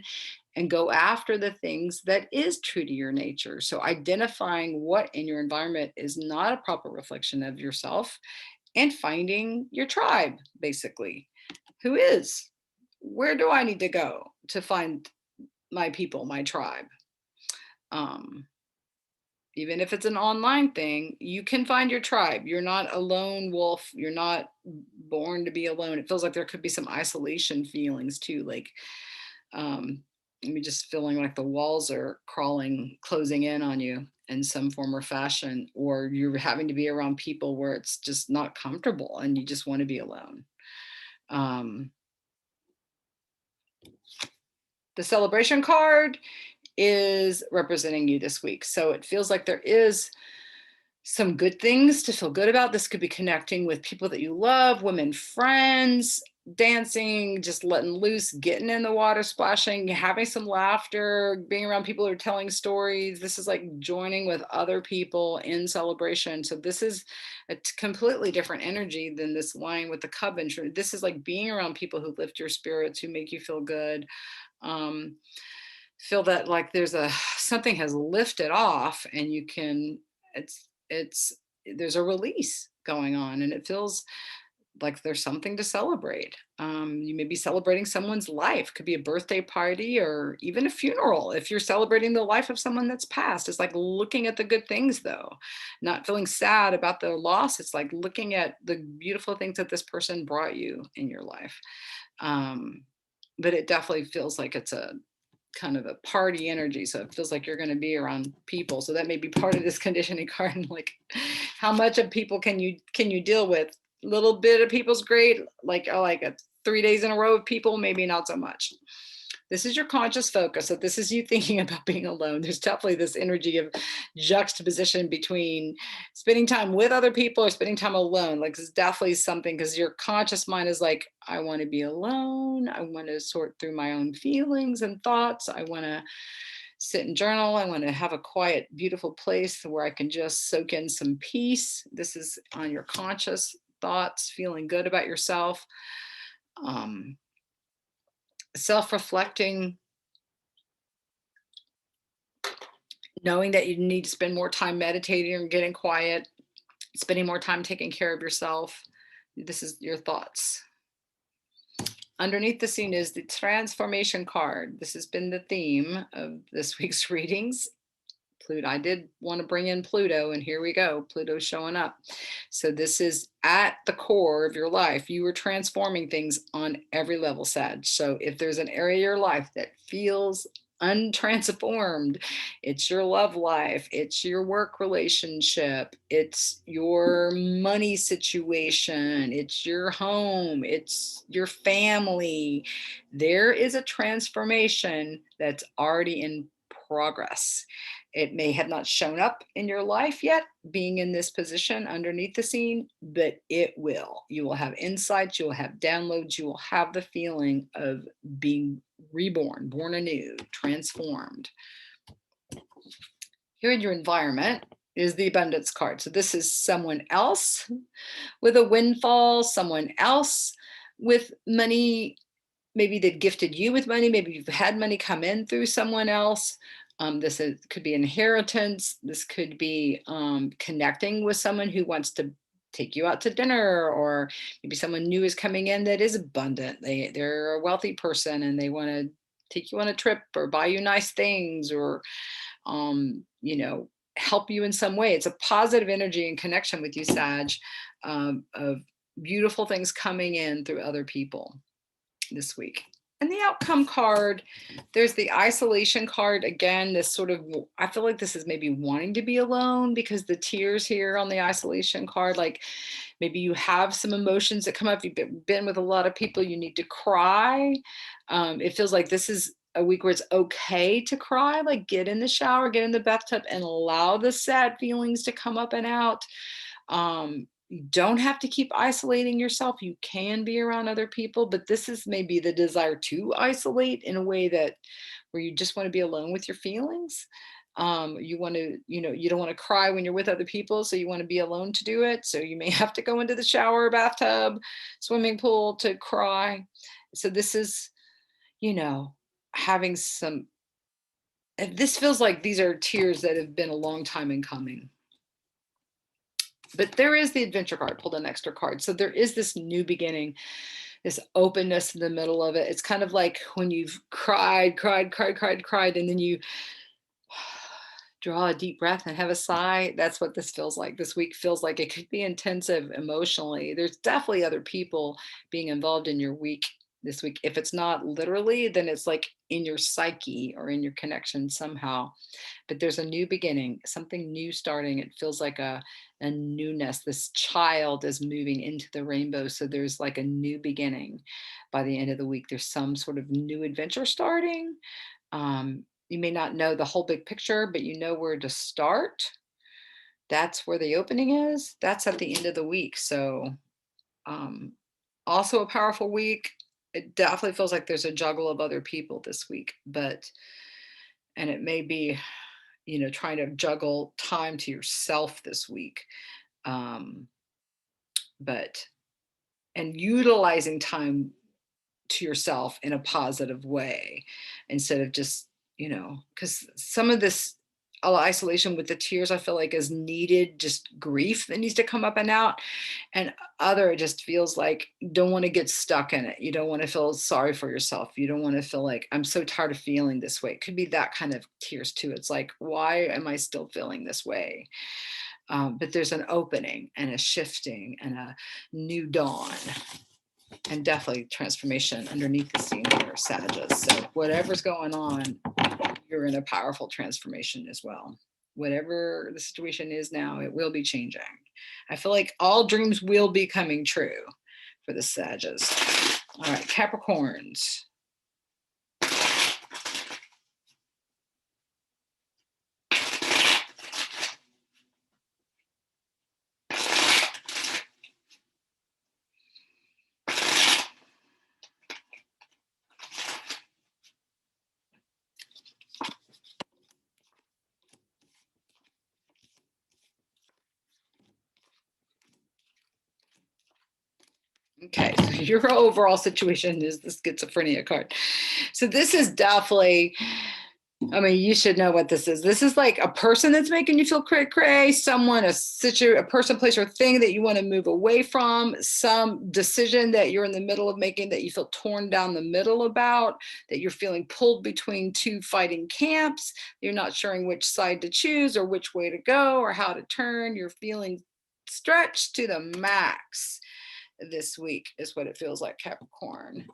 and go after the things that is true to your nature. So identifying what in your environment is not a proper reflection of yourself and finding your tribe, basically. Who is? Where do I need to go to find my people, my tribe? Even if it's an online thing, you can find your tribe. You're not a lone wolf. You're not born to be alone. It feels like there could be some isolation feelings too, like maybe just feeling like the walls are closing in on you in some form or fashion, or you're having to be around people where it's just not comfortable and you just want to be alone. The celebration card is representing you this week. So it feels like there is some good things to feel good about. This could be connecting with people that you love, women friends, dancing, just letting loose, getting in the water, splashing, having some laughter, being around people who are telling stories. This is like joining with other people in celebration. So this is a completely different energy than this line with the cub intro. This is like being around people who lift your spirits, who make you feel good. Feel that like there's something has lifted off, and you can, there's a release going on, and it feels like there's something to celebrate. You may be celebrating someone's life. Could be a birthday party or even a funeral. If you're celebrating the life of someone that's passed, it's like looking at the good things, though, not feeling sad about the loss. It's like looking at the beautiful things that this person brought you in your life. But it definitely feels like it's a kind of a party energy. So it feels like you're going to be around people. So that may be part of this conditioning card. And like, how much of people can you deal with? Little bit of people's great, like, oh, like a 3 days in a row of people, maybe not so much. This is your conscious focus. So this is you thinking about being alone. There's definitely this energy of juxtaposition between spending time with other people or spending time alone. Like, it's definitely something, because your conscious mind is like, I want to be alone. I want to sort through my own feelings and thoughts. I want to sit and journal. I want to have a quiet, beautiful place where I can just soak in some peace. This is on your conscious thoughts, feeling good about yourself, self-reflecting, knowing that you need to spend more time meditating or getting quiet, spending more time taking care of yourself. This is your thoughts. Underneath the scene is the transformation card. This has been the theme of this week's readings. Pluto. I did want to bring in Pluto, and here we go. Pluto's showing up. So this is at the core of your life. You are transforming things on every level, Sag. So if there's an area of your life that feels untransformed, it's your love life, it's your work relationship, it's your money situation, it's your home, it's your family, there is a transformation that's already in progress. It may have not shown up in your life yet, being in this position underneath the scene, but it will. You will have insights, you will have downloads, you will have the feeling of being reborn, born anew, transformed. Here in your environment is the abundance card. So this is someone else with a windfall, someone else with money. Maybe they've gifted you with money. Maybe you've had money come in through someone else. Could be inheritance. This could be connecting with someone who wants to take you out to dinner, or maybe someone new is coming in that is abundant. They're a wealthy person and they want to take you on a trip or buy you nice things, or help you in some way. It's a positive energy and connection with you, Sag, of beautiful things coming in through other people this week. And the outcome card, there's the isolation card. Again, this sort of, I feel like this is maybe wanting to be alone, because the tears here on the isolation card, like maybe you have some emotions that come up. You've been with a lot of people, you need to cry. It feels like this is a week where it's okay to cry, like get in the shower, get in the bathtub, and allow the sad feelings to come up and out. You don't have to keep isolating yourself. You can be around other people, but this is maybe the desire to isolate in a way that where you just want to be alone with your feelings. You want to, you don't want to cry when you're with other people, so you want to be alone to do it. So you may have to go into the shower, bathtub, swimming pool to cry. So this is, having some, this feels like these are tears that have been a long time in coming. But there is the adventure card, pulled an extra card. So there is this new beginning, this openness in the middle of it. It's kind of like when you've cried, and then you draw a deep breath and have a sigh. That's what this feels like. This week feels like it could be intensive emotionally. There's definitely other people being involved in your week this week. If it's not literally, then it's like in your psyche or in your connection somehow. But there's a new beginning, something new starting. It feels like a newness. This child is moving into the rainbow. So there's like a new beginning by the end of the week. There's some sort of new adventure starting. You may not know the whole big picture, but you know where to start. That's where the opening is. That's at the end of the week. So also a powerful week. It definitely feels like there's a juggle of other people this week, and it may be, trying to juggle time to yourself this week. And utilizing time to yourself in a positive way, instead of just, you know, because some of this isolation with the tears, I feel like is needed, just grief that needs to come up and out. And other, it just feels like you don't want to get stuck in it. You don't want to feel sorry for yourself. You don't want to feel like I'm so tired of feeling this way. It could be that kind of tears too. It's like, why am I still feeling this way? But there's an opening and a shifting and a new dawn, and definitely transformation underneath the scene here, Sagittarius. So whatever's going on, you're in a powerful transformation as well. Whatever the situation is now, it will be changing. I feel like all dreams will be coming true for the Sagittarius. All right, Capricorns. Okay, so your overall situation is the schizophrenia card. So this is definitely, I mean, you should know what this is. This is like a person that's making you feel cray cray, someone, a person, place, or thing that you want to move away from, some decision that you're in the middle of making that you feel torn down the middle about, that you're feeling pulled between two fighting camps. You're not sure which side to choose or which way to go or how to turn. You're feeling stretched to the max this week is what it feels like, Capricorn.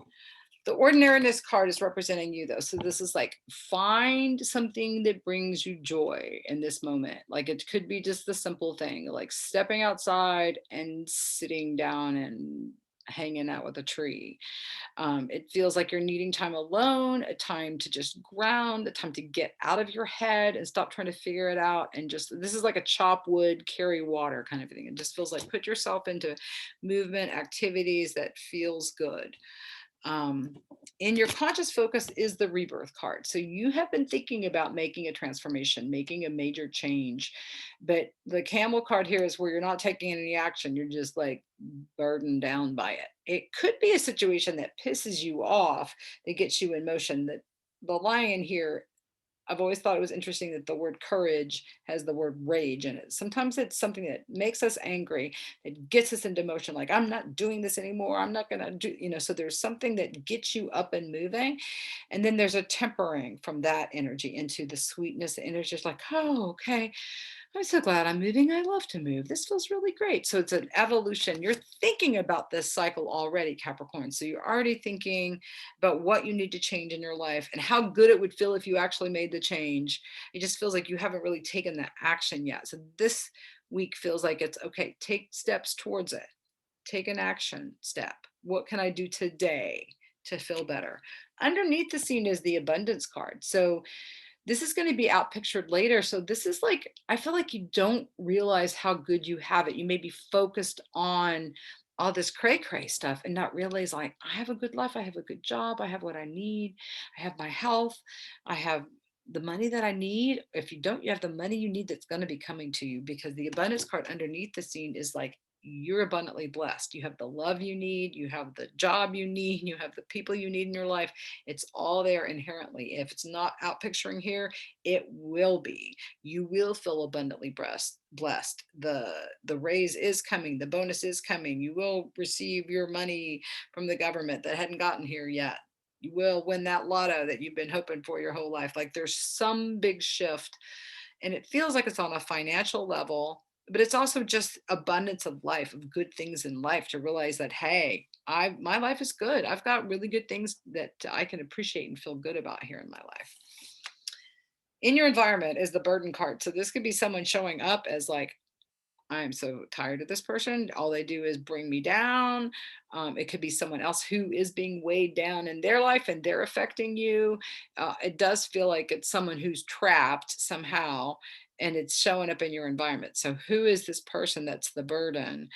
The ordinariness card is representing you though. So this is like, find something that brings you joy in this moment. Like it could be just the simple thing, like stepping outside and sitting down and hanging out with a tree. It feels like you're needing time alone, a time to just ground, a time to get out of your head and stop trying to figure it out. And just, this is like a chop wood, carry water kind of thing. It just feels like put yourself into movement, activities that feels good. In your conscious focus is the rebirth card. So you have been thinking about making a transformation, making a major change, but the camel card here is where you're not taking any action. You're just like burdened down by it. It could be a situation that pisses you off, that gets you in motion. That the lion here, I've always thought it was interesting that the word courage has the word rage in it. Sometimes it's something that makes us angry, it gets us into motion, like I'm not doing this anymore, I'm not going to do, you know, so there's something that gets you up and moving. And then there's a tempering from that energy into the sweetness, and it's just like, oh, okay, I'm so glad I'm moving. I love to move. This feels really great. So it's an evolution. You're thinking about this cycle already, Capricorn. So you're already thinking about what you need to change in your life and how good it would feel if you actually made the change. It just feels like you haven't really taken that action yet. So this week feels like it's okay, take steps towards it. Take an action step. What can I do today to feel better? Underneath the scene is the abundance card. So this is going to be out pictured later. So this is like, I feel like you don't realize how good you have it. You may be focused on all this cray cray stuff and not realize, like, I have a good life. I have a good job. I have what I need. I have my health. I have the money that I need. If you don't, you have the money you need that's going to be coming to you, because the abundance card underneath the scene is like, you're abundantly blessed. You have the love you need. You have the job you need. You have the people you need in your life. It's all there inherently. If it's not out picturing here, it will be. You will feel abundantly blessed. The raise is coming. The bonus is coming. You will receive your money from the government that hadn't gotten here yet. You will win that lotto that you've been hoping for your whole life. Like there's some big shift, and it feels like it's on a financial level, but it's also just abundance of life, of good things in life, to realize that, hey, my life is good. I've got really good things that I can appreciate and feel good about here in my life. In your environment is the burden card. So this could be someone showing up as like, I'm so tired of this person. All they do is bring me down. It could be someone else who is being weighed down in their life and they're affecting you. It does feel like it's someone who's trapped somehow, and it's showing up in your environment. So who is this person that's the burden?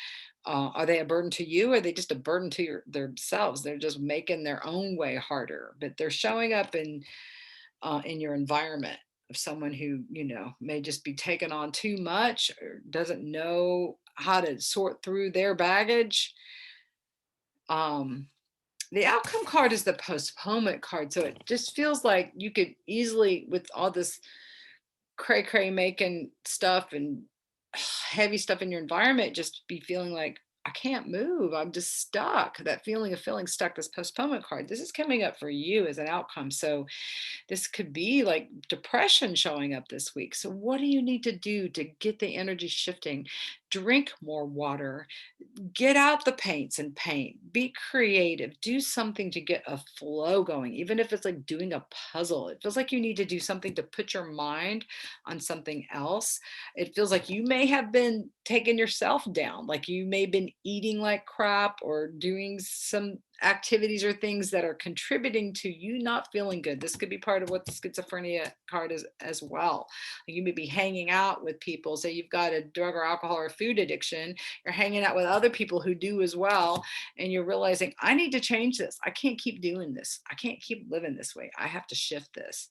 Are they a burden to you? Or are they just a burden to themselves? They're just making their own way harder, but they're showing up in your environment, of someone who, you know, may just be taking on too much or doesn't know how to sort through their baggage. The outcome card is the postponement card. So it just feels like you could easily, with all this cray cray making stuff and heavy stuff in your environment, just be feeling like I can't move. I'm just stuck. That feeling of feeling stuck, this postponement card, this is coming up for you as an outcome. So this could be like depression showing up this week. So what do you need to do to get the energy shifting? Drink more water, get out the paints and paint, be creative, do something to get a flow going, even if it's like doing a puzzle. It feels like you need to do something to put your mind on something else. It feels like you may have been taking yourself down, like you may have been eating like crap or doing some activities or things that are contributing to you not feeling good. This could be part of what the schizophrenia card is as well. You may be hanging out with people, say you've got a drug or alcohol or food addiction, you're hanging out with other people who do as well, and you're realizing, I need to change this. I can't keep doing this. I can't keep living this way. I have to shift this.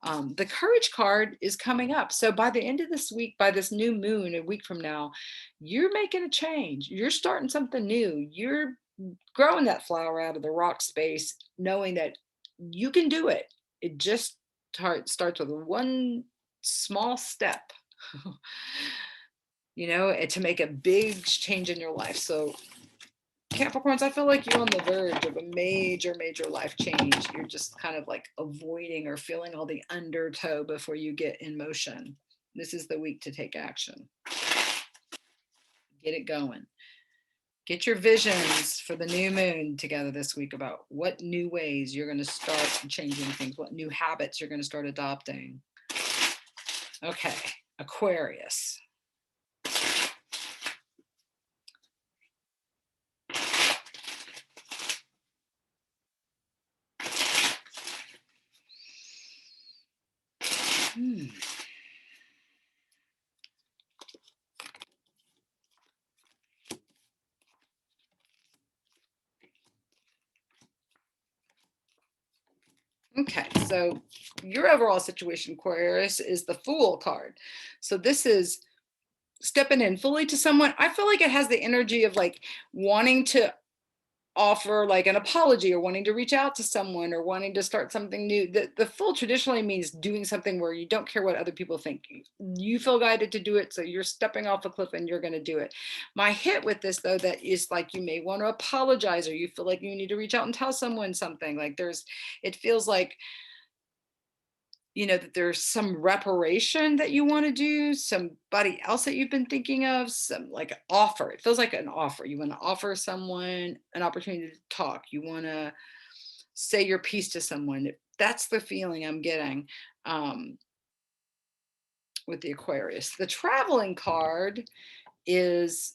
The courage card is coming up. So by the end of this week, by this new moon, a week from now, you're making a change. You're starting something new. You're growing that flower out of the rock space, knowing that you can do it. It just starts with one small step, to make a big change in your life. So Capricorns, I feel like you're on the verge of a major, major life change. You're just kind of like avoiding or feeling all the undertow before you get in motion. This is the week to take action. Get it going. Get your visions for the new moon together this week about what new ways you're going to start changing things, what new habits you're going to start adopting. Okay, Aquarius. Okay, so your overall situation, Aquarius, is the Fool card. So this is stepping in fully to someone. I feel like it has the energy of like wanting to offer like an apology or wanting to reach out to someone or wanting to start something new. The Fool traditionally means doing something where you don't care what other people think. You feel guided to do it, so you're stepping off a cliff and you're going to do it. My hit with this, though, that is like you may want to apologize, or you feel like you need to reach out and tell someone something. Like it feels like that there's some reparation that you want to do, somebody else that you've been thinking of, some like offer. It feels like an offer. You want to offer someone an opportunity to talk. You want to say your piece to someone. That's the feeling I'm getting with the Aquarius. The traveling card is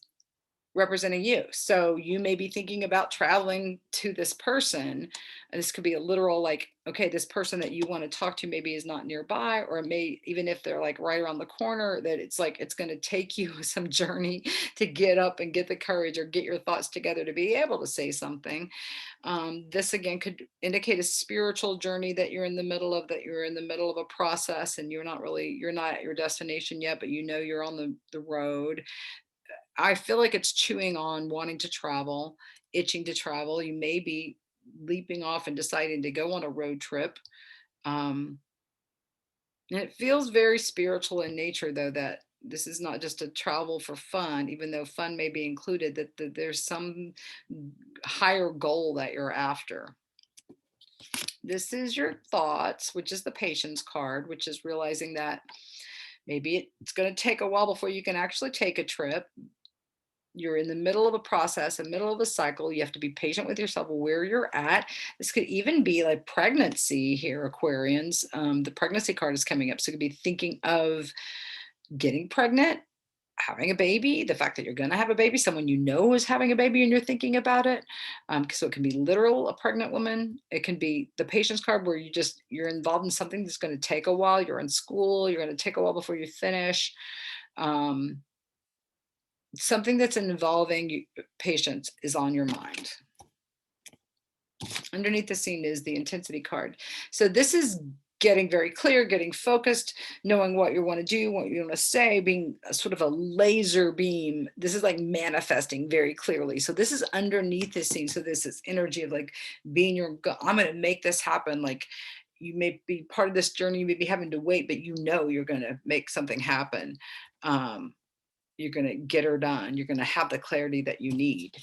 representing you. So you may be thinking about traveling to this person. And this could be a literal, like, okay, this person that you want to talk to maybe is not nearby, or it may, even if they're like right around the corner, that it's like, it's going to take you some journey to get up and get the courage or get your thoughts together to be able to say something. This again could indicate a spiritual journey that you're in the middle of, that you're in the middle of a process and you're not at your destination yet, but you're on the road. I feel like it's chewing on wanting to travel, itching to travel. You may be leaping off and deciding to go on a road trip. And it feels very spiritual in nature, though, that this is not just a travel for fun, even though fun may be included, that there's some higher goal that you're after. This is your thoughts, which is the patience card, which is realizing that maybe it's going to take a while before you can actually take a trip. You're in the middle of a process, in the middle of a cycle. You have to be patient with yourself where you're at. This could even be like pregnancy here, Aquarians. The pregnancy card is coming up. So you could be thinking of getting pregnant, having a baby, the fact that you're going to have a baby, someone you know is having a baby and you're thinking about it. So it can be literal, a pregnant woman. It can be the patience card where you're involved in something that's going to take a while. You're in school. You're going to take a while before you finish. Something that's involving patience is on your mind. Underneath the scene is the intensity card. So this is getting very clear, getting focused, knowing what you want to do, what you want to say, being sort of a laser beam. This is like manifesting very clearly. So this is underneath this scene. So this is energy of like being I'm going to make this happen. Like you may be part of this journey, you may be having to wait, but you know you're going to make something happen. You're going to get her done. You're going to have the clarity that you need.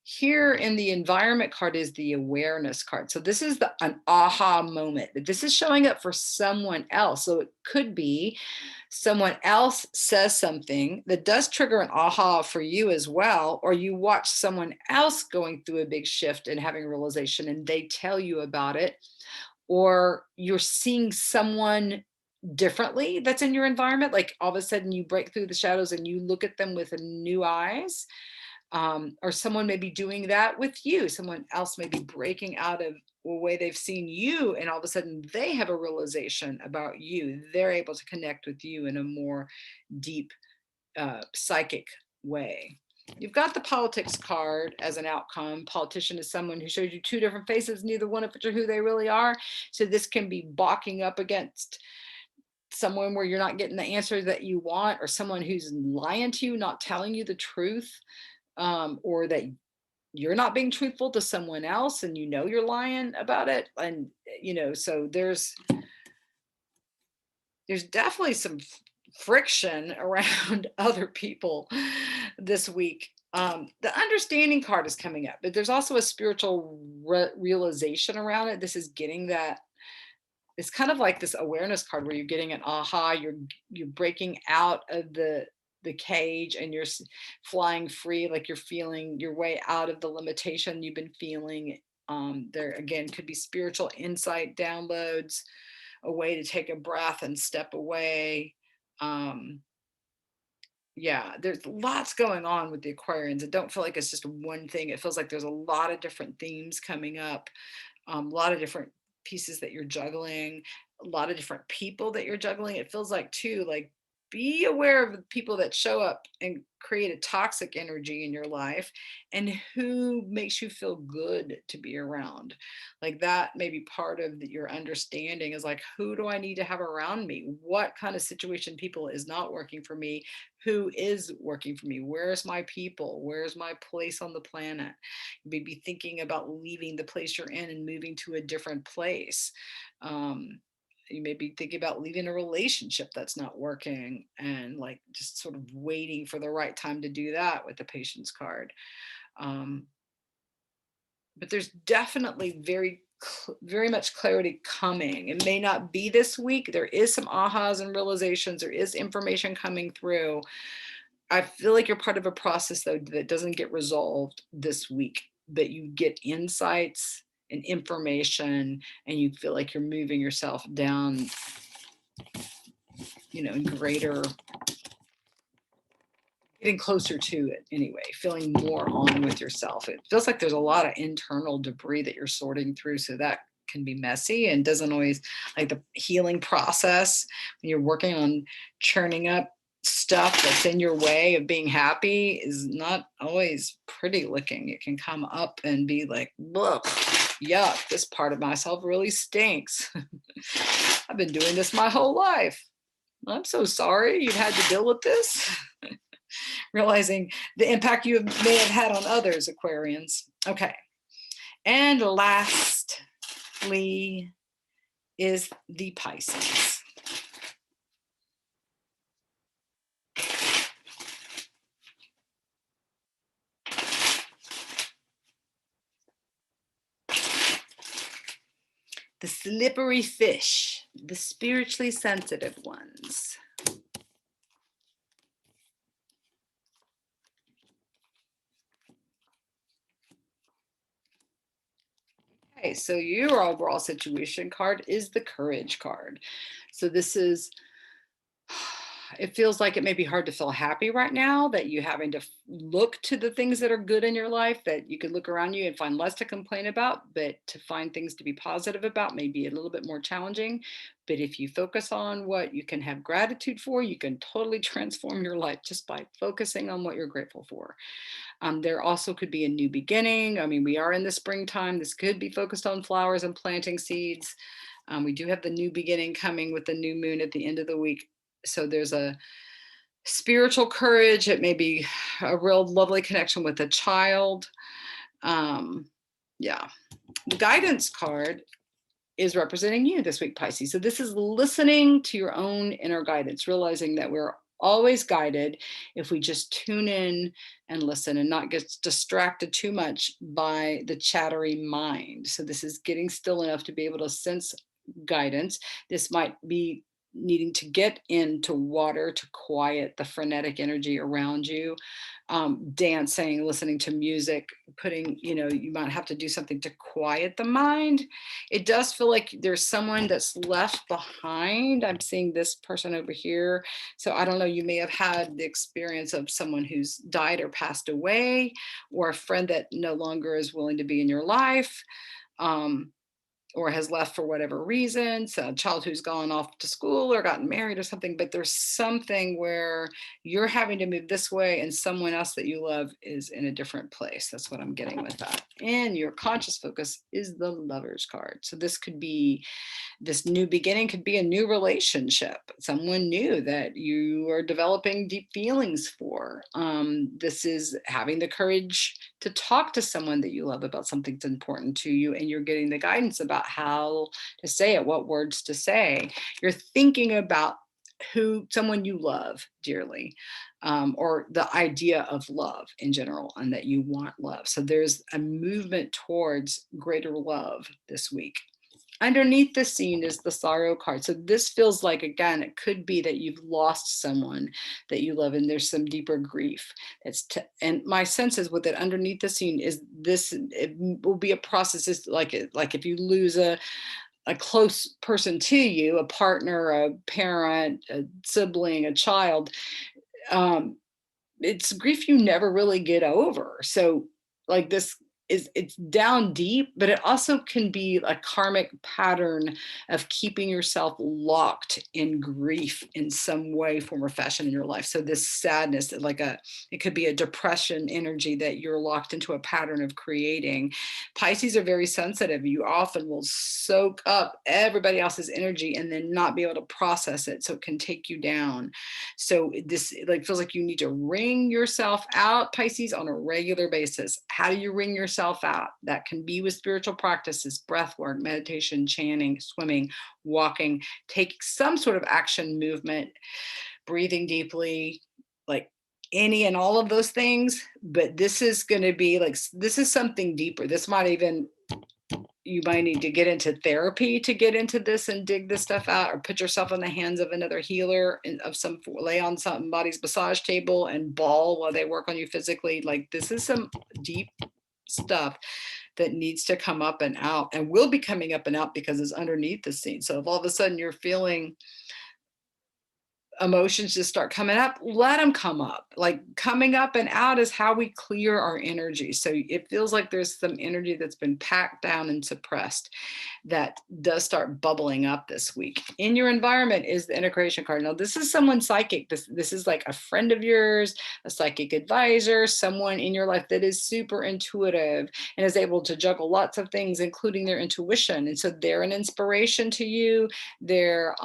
Here in the environment card is the awareness card. So this is an aha moment. This is showing up for someone else. So it could be someone else says something that does trigger an aha for you as well, or you watch someone else going through a big shift and having a realization and they tell you about it, or you're seeing someone differently that's in your environment. Like all of a sudden you break through the shadows and you look at them with new eyes. Or someone may be doing that with you. Someone else may be breaking out of a way they've seen you, and all of a sudden they have a realization about you. They're able to connect with you in a more deep psychic way. You've got the politics card as an outcome. Politician is someone who shows you two different faces, neither one of which are who they really are. So this can be balking up against someone where you're not getting the answer that you want, or someone who's lying to you, not telling you the truth. Or that you're not being truthful to someone else and you know you're lying about it. And so there's definitely some friction around other people this week. The understanding card is coming up, but there's also a spiritual realization around it. This is getting that. It's kind of like this awareness card where you're getting an aha, you're breaking out of the cage and you're flying free, like you're feeling your way out of the limitation you've been feeling. There again could be spiritual insight downloads, a way to take a breath and step away. Yeah, there's lots going on with the Aquarians. I don't feel like it's just one thing. It feels like there's a lot of different themes coming up, a lot of different pieces that you're juggling, a lot of different people that you're juggling. It feels like too, like be aware of the people that show up and create a toxic energy in your life and who makes you feel good to be around. Like that may be part of your understanding is like, who do I need to have around me? What kind of situation people is not working for me? Who is working for me? Where's my people? Where's my place on the planet? You may be thinking about leaving the place you're in and moving to a different place. You may be thinking about leaving a relationship that's not working and like just sort of waiting for the right time to do that with the patience card. But there's definitely very much clarity coming. It may not be this week. There is some ahas and realizations. There is information coming through. I feel like you're part of a process though that doesn't get resolved this week, but you get insights and information and you feel like you're moving yourself down, greater, getting closer to it anyway, feeling more on with yourself. It feels like there's a lot of internal debris that you're sorting through. So that can be messy and doesn't always, like the healing process when you're working on churning up stuff that's in your way of being happy is not always pretty looking. It can come up and be like, look, yuck, this part of myself really stinks. I've been doing this my whole life. I'm so sorry you've had to deal with this. Realizing the impact you may have had on others, Aquarians. Okay. And lastly is the Pisces. The slippery fish, the spiritually sensitive ones. Okay, so your overall situation card is the Courage card. So this is, it feels like it may be hard to feel happy right now, that you're having to look to the things that are good in your life, that you could look around you and find less to complain about, but to find things to be positive about may be a little bit more challenging. But if you focus on what you can have gratitude for, you can totally transform your life just by focusing on what you're grateful for. There also could be a new beginning. I mean, we are in the springtime. This could be focused on flowers and planting seeds. We do have the new beginning coming with the new moon at the end of the week. So there's a spiritual courage. It may be a real lovely connection with a child. Yeah. The guidance card is representing you this week, Pisces. So this is listening to your own inner guidance, realizing that we're always guided if we just tune in and listen and not get distracted too much by the chattery mind. So this is getting still enough to be able to sense guidance. This might be needing to get into water to quiet the frenetic energy around you, dancing, listening to music, putting, you might have to do something to quiet the mind. It does feel like there's someone that's left behind. I'm seeing this person over here. So I don't know, you may have had the experience of someone who's died or passed away, or a friend that no longer is willing to be in your life. Or has left for whatever reason. So a child who's gone off to school or gotten married or something, but there's something where you're having to move this way and someone else that you love is in a different place. That's what I'm getting with that. And your conscious focus is the Lovers card. So this could be, this new beginning could be a new relationship, someone new that you are developing deep feelings for. This is having the courage to talk to someone that you love about something that's important to you, and you're getting the guidance about how to say it, what words to say. You're thinking about someone you love dearly, or the idea of love in general, and that you want love. So there's a movement towards greater love this week. Underneath the scene is the Sorrow card. So this feels like, again, it could be that you've lost someone that you love and there's some deeper grief. And my sense is with it underneath the scene is this, it will be a process. It's like if you lose a close person to you, a partner, a parent, a sibling, a child, it's grief you never really get over. So like this, it's down deep, but it also can be a karmic pattern of keeping yourself locked in grief in some way, form, or fashion in your life. So this sadness, it could be a depression energy that you're locked into a pattern of creating. Pisces are very sensitive. You often will soak up everybody else's energy and then not be able to process it. So it can take you down. So this feels like you need to wring yourself out, Pisces, on a regular basis. How do you wring yourself out? That can be with spiritual practices, breath work, meditation, chanting, swimming, walking, take some sort of action, movement, breathing deeply, like any and all of those things. But this is going to be this is something deeper. This might even, you might need to get into therapy to get into this and dig this stuff out, or put yourself in the hands of another healer lay on somebody's massage table and bawl while they work on you physically. This is some deep stuff that needs to come up and out, and will be coming up and out because it's underneath the scene. So if all of a sudden you're feeling emotions just start coming up, let them come up. Coming up and out is how we clear our energy. So it feels like there's some energy that's been packed down and suppressed that does start bubbling up this week. In your environment is the integration card. Now, this is someone psychic. This is like a friend of yours, a psychic advisor, someone in your life that is super intuitive and is able to juggle lots of things, including their intuition. And so they're an inspiration to you. They're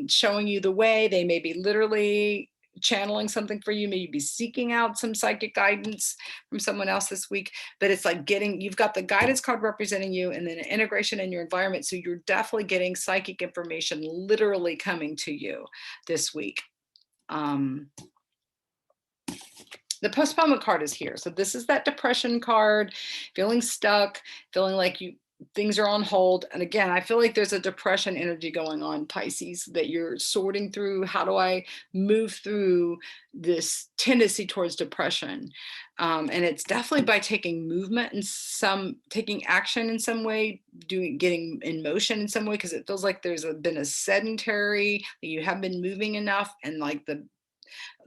showing you the way. They may be literally channeling something for you, maybe be seeking out some psychic guidance from someone else this week. But it's like you've got the guidance card representing you, and then an integration in your environment. So you're definitely getting psychic information literally coming to you this week. The postponement card is here. So this is that depression card, feeling stuck, feeling like things are on hold. And again, I feel like there's a depression energy going on, Pisces, that you're sorting through. How do I move through this tendency towards depression? And it's definitely by taking movement and taking action in some way, getting in motion in some way, because it feels like there's been a sedentary, you haven't been moving enough, and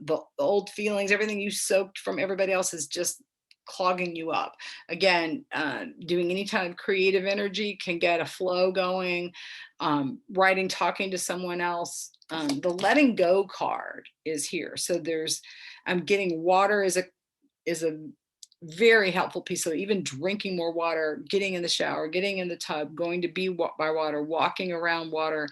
the old feelings, everything you soaked from everybody else is just clogging you up. Again, doing any kind of creative energy can get a flow going. Writing, talking to someone else. The letting go card is here. So I'm getting water is a very helpful piece. So even drinking more water, getting in the shower, getting in the tub, going to be by water, walking around water.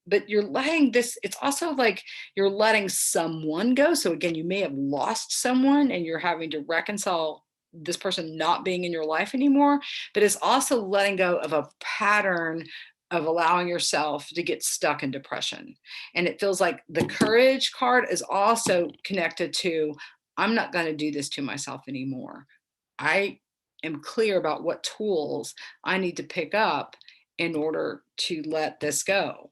But you're letting this, it's also like you're letting someone go. So again, you may have lost someone and you're having to reconcile this person not being in your life anymore, but it's also letting go of a pattern of allowing yourself to get stuck in depression. And it feels like the courage card is also connected to, I'm not going to do this to myself anymore. I am clear about what tools I need to pick up in order to let this go.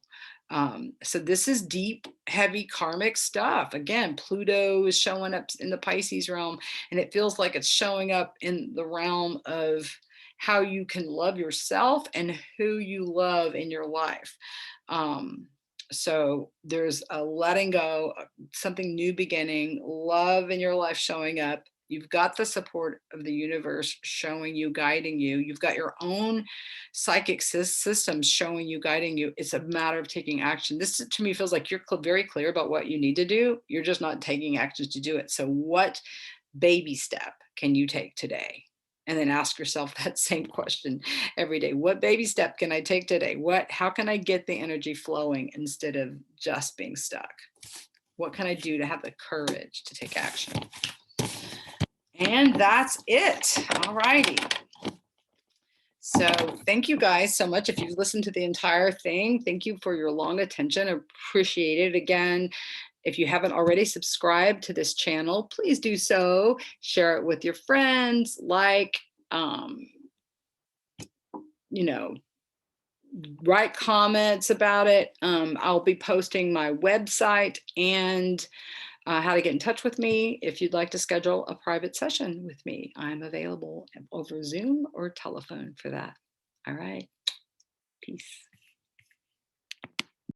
So this is deep, heavy karmic stuff. Again, Pluto is showing up in the Pisces realm, and it feels like it's showing up in the realm of how you can love yourself and who you love in your life. So there's a letting go, something new beginning, love in your life showing up. You've got the support of the universe showing you, guiding you. You've got your own psychic systems showing you, guiding you. It's a matter of taking action. This to me feels like you're very clear about what you need to do. You're just not taking actions to do it. So what baby step can you take today? And then ask yourself that same question every day. What baby step can I take today? How can I get the energy flowing instead of just being stuck? What can I do to have the courage to take action? And that's it. All righty. So thank you guys so much. If you've listened to the entire thing, thank you for your long attention. I appreciate it. Again, if you haven't already subscribed to this channel, please do so. Share it with your friends, write comments about it. I'll be posting my website and how to get in touch with me. If you'd like to schedule a private session with me, I'm available over Zoom or telephone for that. All right. Peace.